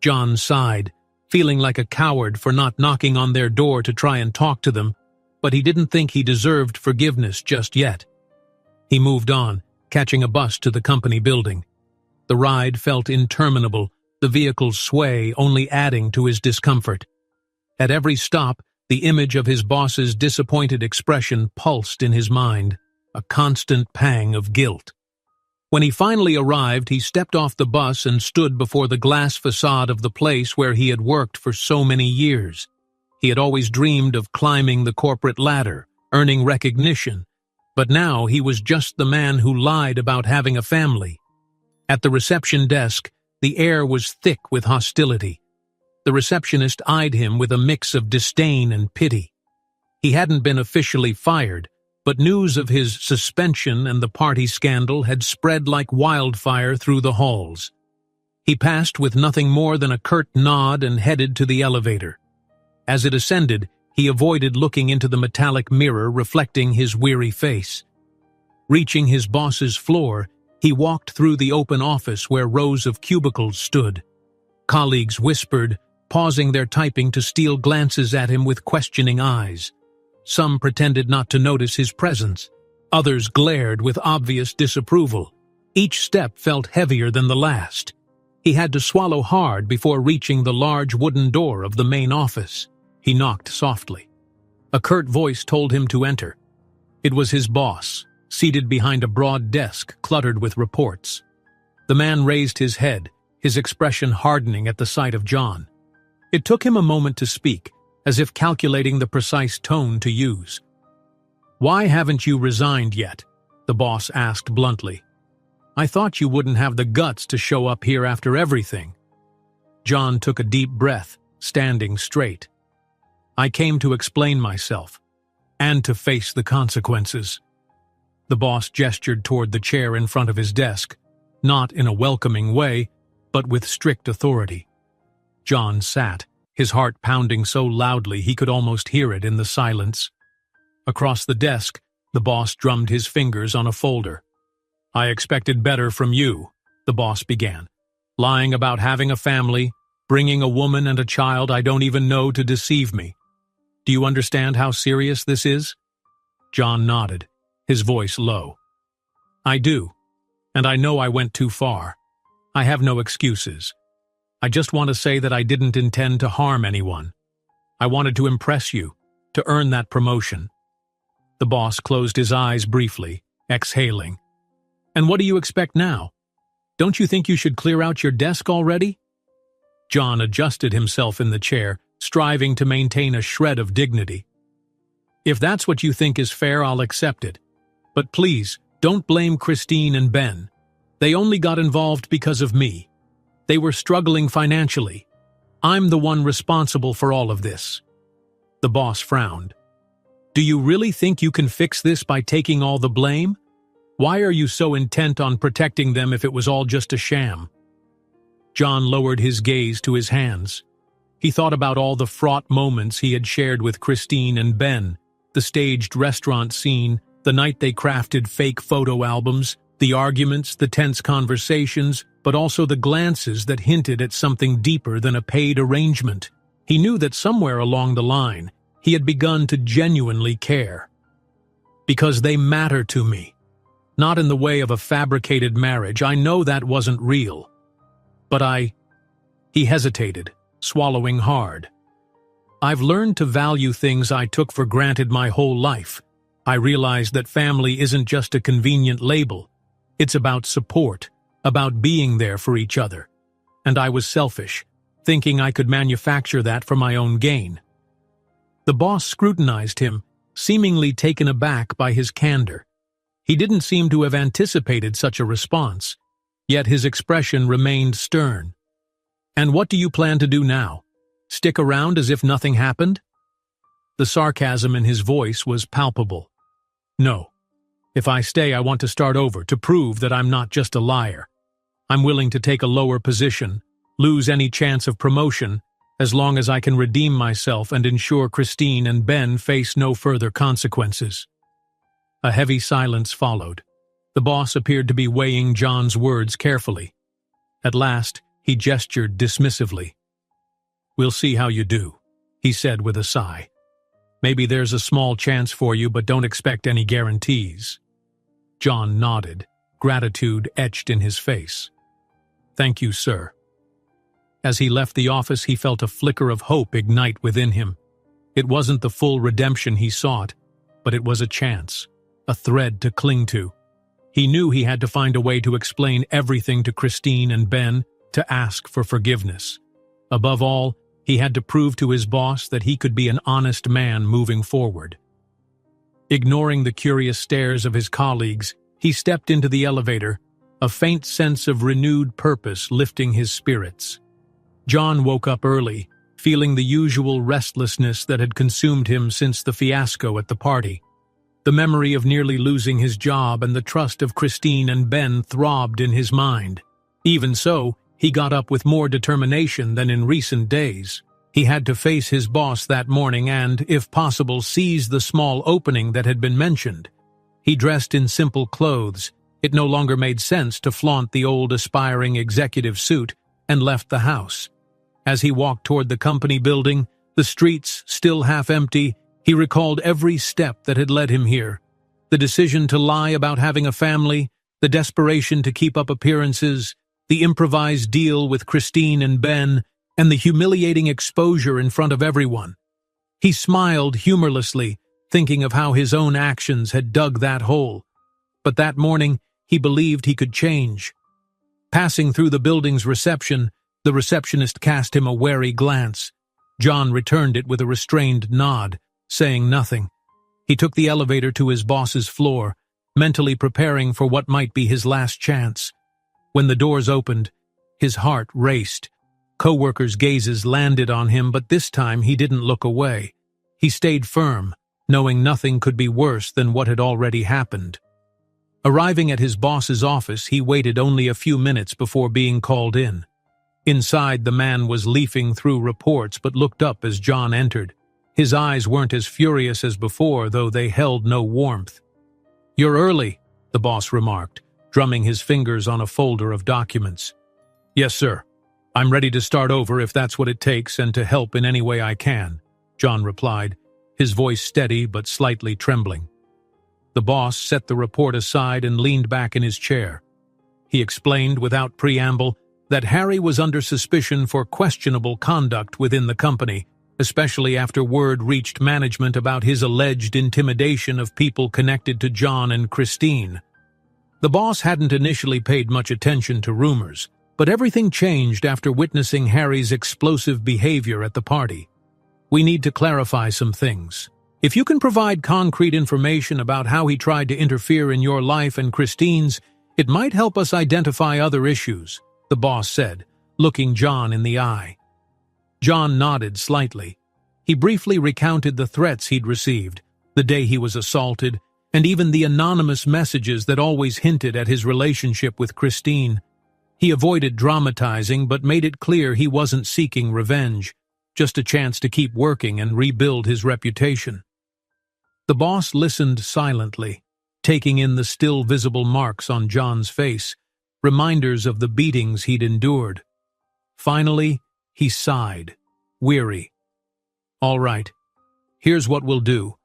John sighed, feeling like a coward for not knocking on their door to try and talk to them, but he didn't think he deserved forgiveness just yet. He moved on, catching a bus to the company building. The ride felt interminable, the vehicle's sway only adding to his discomfort. At every stop, the image of his boss's disappointed expression pulsed in his mind, a constant pang of guilt. When he finally arrived, he stepped off the bus and stood before the glass facade of the place where he had worked for so many years. He had always dreamed of climbing the corporate ladder, earning recognition, but now he was just the man who lied about having a family. At the reception desk, the air was thick with hostility. The receptionist eyed him with a mix of disdain and pity. He hadn't been officially fired, but news of his suspension and the party scandal had spread like wildfire through the halls. He passed with nothing more than a curt nod and headed to the elevator. As it ascended, he avoided looking into the metallic mirror reflecting his weary face. Reaching his boss's floor, he walked through the open office where rows of cubicles stood. Colleagues whispered, pausing their typing to steal glances at him with questioning eyes. Some pretended not to notice his presence. Others glared with obvious disapproval. Each step felt heavier than the last. He had to swallow hard before reaching the large wooden door of the main office. He knocked softly. A curt voice told him to enter. It was his boss, seated behind a broad desk cluttered with reports. The man raised his head, his expression hardening at the sight of John. It took him a moment to speak, as if calculating the precise tone to use. "Why haven't you resigned yet?" the boss asked bluntly. "I thought you wouldn't have the guts to show up here after everything." John took a deep breath, standing straight. "I came to explain myself, and to face the consequences." The boss gestured toward the chair in front of his desk, not in a welcoming way, but with strict authority. John sat, his heart pounding so loudly he could almost hear it in the silence. Across the desk, the boss drummed his fingers on a folder. "I expected better from you," the boss began. "Lying about having a family, bringing a woman and a child I don't even know to deceive me. Do you understand how serious this is?" John nodded, his voice low. "I do, and I know I went too far. I have no excuses. I just want to say that I didn't intend to harm anyone. I wanted to impress you, to earn that promotion." The boss closed his eyes briefly, exhaling. "And what do you expect now? Don't you think you should clear out your desk already?" John adjusted himself in the chair, striving to maintain a shred of dignity. "If that's what you think is fair, I'll accept it. But please, don't blame Christine and Ben. They only got involved because of me. They were struggling financially. I'm the one responsible for all of this." The boss frowned. "Do you really think you can fix this by taking all the blame? Why are you so intent on protecting them if it was all just a sham?" John lowered his gaze to his hands. He thought about all the fraught moments he had shared with Christine and Ben, the staged restaurant scene, the night they crafted fake photo albums, the arguments, the tense conversations, but also the glances that hinted at something deeper than a paid arrangement. He knew that somewhere along the line, he had begun to genuinely care. "Because they matter to me. Not in the way of a fabricated marriage. I know that wasn't real. But He hesitated, swallowing hard. "I've learned to value things I took for granted my whole life. I realized that family isn't just a convenient label. It's about support, about being there for each other. And I was selfish, thinking I could manufacture that for my own gain." The boss scrutinized him, seemingly taken aback by his candor. He didn't seem to have anticipated such a response, yet his expression remained stern. "And what do you plan to do now? Stick around as if nothing happened?" The sarcasm in his voice was palpable. "No. If I stay, I want to start over, to prove that I'm not just a liar. I'm willing to take a lower position, lose any chance of promotion, as long as I can redeem myself and ensure Christine and Ben face no further consequences." A heavy silence followed. The boss appeared to be weighing John's words carefully. At last, he gestured dismissively. "We'll see how you do," he said with a sigh. "Maybe there's a small chance for you, but don't expect any guarantees." John nodded, gratitude etched in his face. "Thank you, sir." As he left the office, he felt a flicker of hope ignite within him. It wasn't the full redemption he sought, but it was a chance, a thread to cling to. He knew he had to find a way to explain everything to Christine and Ben, to ask for forgiveness. Above all, he had to prove to his boss that he could be an honest man moving forward. Ignoring the curious stares of his colleagues, he stepped into the elevator, a faint sense of renewed purpose lifting his spirits. John woke up early, feeling the usual restlessness that had consumed him since the fiasco at the party. The memory of nearly losing his job and the trust of Christine and Ben throbbed in his mind. Even so, he got up with more determination than in recent days. He had to face his boss that morning and, if possible, seize the small opening that had been mentioned. He dressed in simple clothes. It no longer made sense to flaunt the old aspiring executive suit, and left the house. As he walked toward the company building, the streets still half empty, he recalled every step that had led him here. The decision to lie about having a family, the desperation to keep up appearances, the improvised deal with Christine and Ben, and the humiliating exposure in front of everyone. He smiled humorlessly, thinking of how his own actions had dug that hole. But that morning, he believed he could change. Passing through the building's reception, the receptionist cast him a wary glance. John returned it with a restrained nod, saying nothing. He took the elevator to his boss's floor, mentally preparing for what might be his last chance. When the doors opened, his heart raced. Coworkers' gazes landed on him, but this time he didn't look away. He stayed firm, knowing nothing could be worse than what had already happened. Arriving at his boss's office, he waited only a few minutes before being called in. Inside, the man was leafing through reports but looked up as John entered. His eyes weren't as furious as before, though they held no warmth. "You're early," the boss remarked, drumming his fingers on a folder of documents. "Yes, sir. I'm ready to start over if that's what it takes and to help in any way I can," John replied, his voice steady but slightly trembling. The boss set the report aside and leaned back in his chair. He explained without preamble that Harry was under suspicion for questionable conduct within the company, especially after word reached management about his alleged intimidation of people connected to John and Christine. The boss hadn't initially paid much attention to rumors, but everything changed after witnessing Harry's explosive behavior at the party. "We need to clarify some things. If you can provide concrete information about how he tried to interfere in your life and Christine's, it might help us identify other issues," the boss said, looking John in the eye. John nodded slightly. He briefly recounted the threats he'd received, the day he was assaulted, and even the anonymous messages that always hinted at his relationship with Christine. He avoided dramatizing but made it clear he wasn't seeking revenge, just a chance to keep working and rebuild his reputation. The boss listened silently, taking in the still visible marks on John's face, reminders of the beatings he'd endured. Finally, he sighed, weary. "All right, here's what we'll do.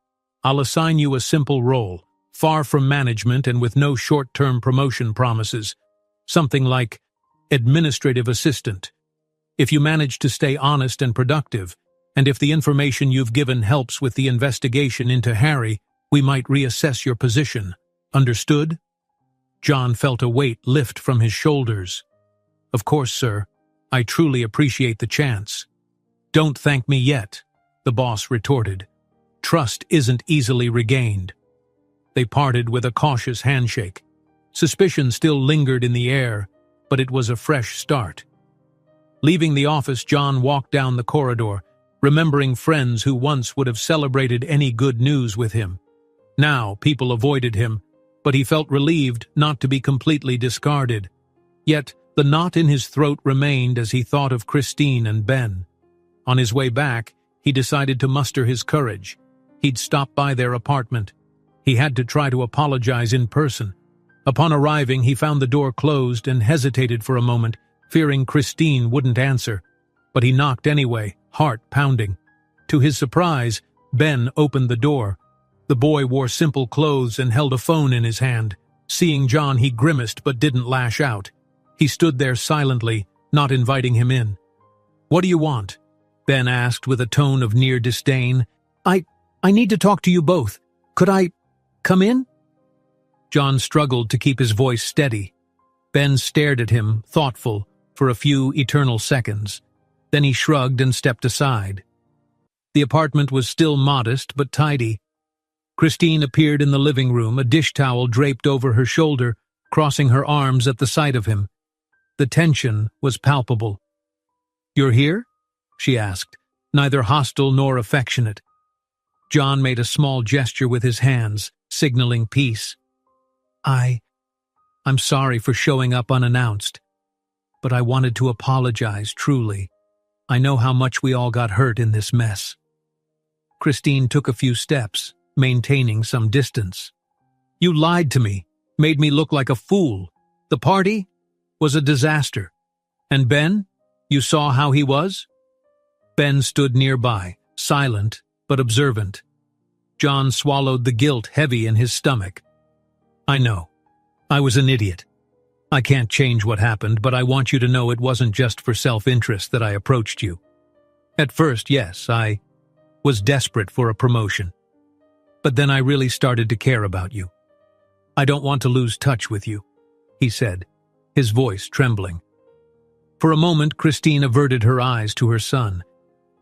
I'll assign you a simple role, far from management and with no short-term promotion promises. Something like administrative assistant. If you manage to stay honest and productive, and if the information you've given helps with the investigation into Harry, we might reassess your position. Understood?" John felt a weight lift from his shoulders. "Of course, sir. I truly appreciate the chance." "Don't thank me yet," the boss retorted. "Trust isn't easily regained." They parted with a cautious handshake. Suspicion still lingered in the air, but it was a fresh start. Leaving the office, John walked down the corridor, remembering friends who once would have celebrated any good news with him. Now, people avoided him, but he felt relieved not to be completely discarded. Yet, the knot in his throat remained as he thought of Christine and Ben. On his way back, he decided to muster his courage. He'd stop by their apartment. He had to try to apologize in person. Upon arriving, he found the door closed and hesitated for a moment, fearing Christine wouldn't answer. But he knocked anyway, heart pounding. To his surprise, Ben opened the door. The boy wore simple clothes and held a phone in his hand. Seeing John, he grimaced but didn't lash out. He stood there silently, not inviting him in. "What do you want?" Ben asked with a tone of near disdain. I need to talk to you both. Could I come in?" John struggled to keep his voice steady. Ben stared at him, thoughtful, for a few eternal seconds. Then he shrugged and stepped aside. The apartment was still modest but tidy. Christine appeared in the living room, a dish towel draped over her shoulder, crossing her arms at the sight of him. The tension was palpable. "You're here?" she asked, neither hostile nor affectionate. John made a small gesture with his hands, signaling peace. I'm sorry for showing up unannounced, but I wanted to apologize truly. I know how much we all got hurt in this mess. Christine took a few steps, maintaining some distance. You lied to me, made me look like a fool. The party was a disaster. And Ben, you saw how he was? Ben stood nearby, silent but observant. John swallowed the guilt heavy in his stomach. I know. I was an idiot. I can't change what happened, but I want you to know it wasn't just for self-interest that I approached you. At first, yes, I was desperate for a promotion. But then I really started to care about you. I don't want to lose touch with you, he said, his voice trembling. For a moment, Christine averted her eyes to her son.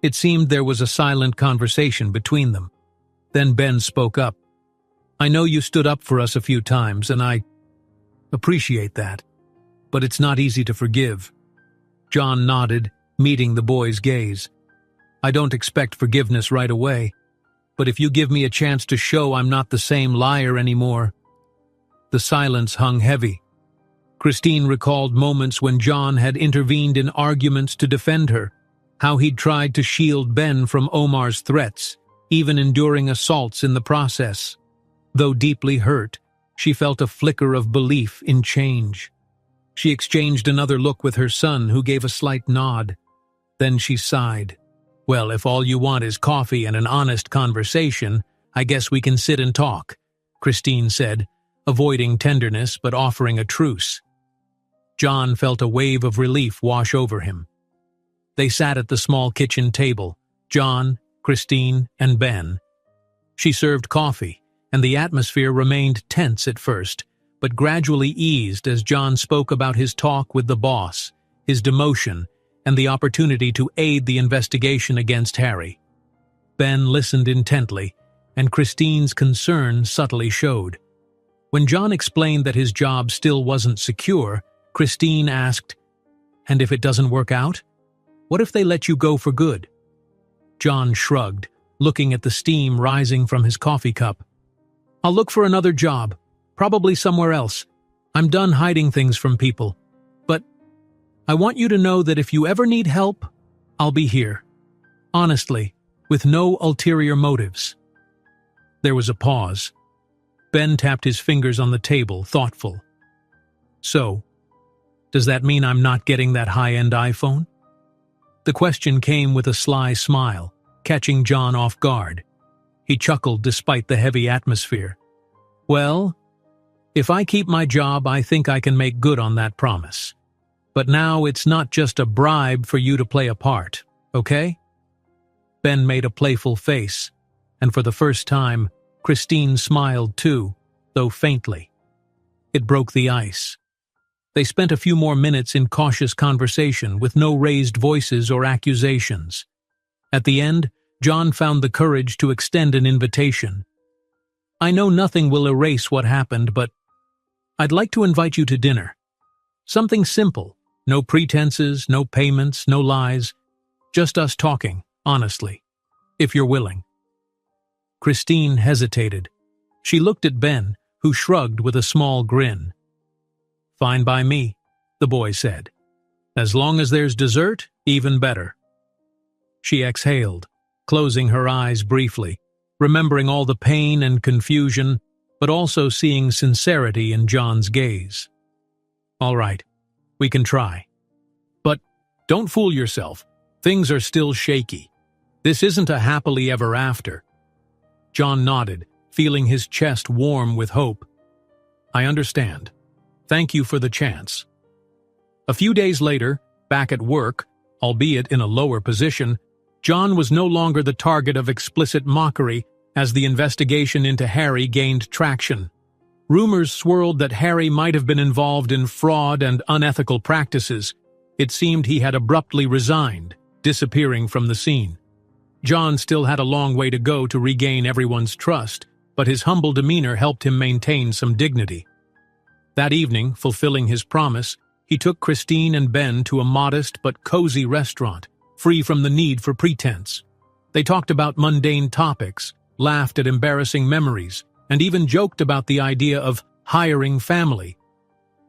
It seemed there was a silent conversation between them. Then Ben spoke up. I know you stood up for us a few times, and I appreciate that. But it's not easy to forgive. John nodded, meeting the boy's gaze. I don't expect forgiveness right away, but if you give me a chance to show I'm not the same liar anymore. The silence hung heavy. Christine recalled moments when John had intervened in arguments to defend her, how he'd tried to shield Ben from Omar's threats, even enduring assaults in the process. Though deeply hurt, she felt a flicker of belief in change. She exchanged another look with her son, who gave a slight nod. Then she sighed. Well, if all you want is coffee and an honest conversation, I guess we can sit and talk, Christine said, avoiding tenderness but offering a truce. John felt a wave of relief wash over him. They sat at the small kitchen table, John, Christine, and Ben. She served coffee, and the atmosphere remained tense at first, but gradually eased as John spoke about his talk with the boss, his demotion, and the opportunity to aid the investigation against Harry. Ben listened intently, and Christine's concern subtly showed. When John explained that his job still wasn't secure, Christine asked, "And if it doesn't work out? What if they let you go for good?" John shrugged, looking at the steam rising from his coffee cup. "I'll look for another job, probably somewhere else. I'm done hiding things from people. But I want you to know that if you ever need help, I'll be here. Honestly, with no ulterior motives." There was a pause. Ben tapped his fingers on the table, thoughtful. So, does that mean I'm not getting that high-end iPhone? The question came with a sly smile, catching John off guard. He chuckled despite the heavy atmosphere. Well, if I keep my job, I think I can make good on that promise. But now it's not just a bribe for you to play a part, okay? Ben made a playful face, and for the first time, Christine smiled too, though faintly. It broke the ice. They spent a few more minutes in cautious conversation with no raised voices or accusations. At the end, John found the courage to extend an invitation. I know nothing will erase what happened, but I'd like to invite you to dinner. Something simple, no pretenses, no payments, no lies, just us talking, honestly, if you're willing. Christine hesitated. She looked at Ben, who shrugged with a small grin. Fine by me, the boy said. As long as there's dessert, even better. She exhaled, closing her eyes briefly, remembering all the pain and confusion, but also seeing sincerity in John's gaze. All right, we can try. But don't fool yourself. Things are still shaky. This isn't a happily ever after. John nodded, feeling his chest warm with hope. I understand. Thank you for the chance. A few days later, back at work, albeit in a lower position, John was no longer the target of explicit mockery as the investigation into Harry gained traction. Rumors swirled that Harry might have been involved in fraud and unethical practices. It seemed he had abruptly resigned, disappearing from the scene. John still had a long way to go to regain everyone's trust, but his humble demeanor helped him maintain some dignity. That evening, fulfilling his promise, he took Christine and Ben to a modest but cozy restaurant, free from the need for pretense. They talked about mundane topics, laughed at embarrassing memories, and even joked about the idea of hiring family.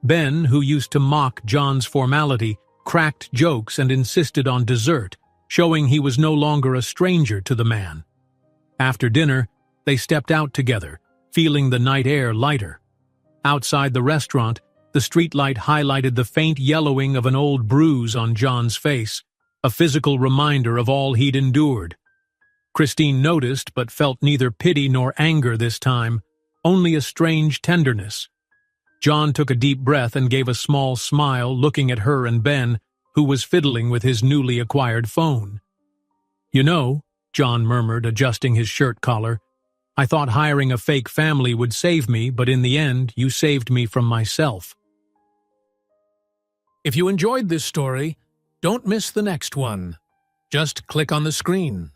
Ben, who used to mock John's formality, cracked jokes and insisted on dessert, showing he was no longer a stranger to the man. After dinner, they stepped out together, feeling the night air lighter. Outside the restaurant, the streetlight highlighted the faint yellowing of an old bruise on John's face, a physical reminder of all he'd endured. Christine noticed but felt neither pity nor anger this time, only a strange tenderness. John took a deep breath and gave a small smile, looking at her and Ben, who was fiddling with his newly acquired phone. "You know," John murmured, adjusting his shirt collar, "I thought hiring a fake family would save me, but in the end, you saved me from myself." If you enjoyed this story, don't miss the next one. Just click on the screen.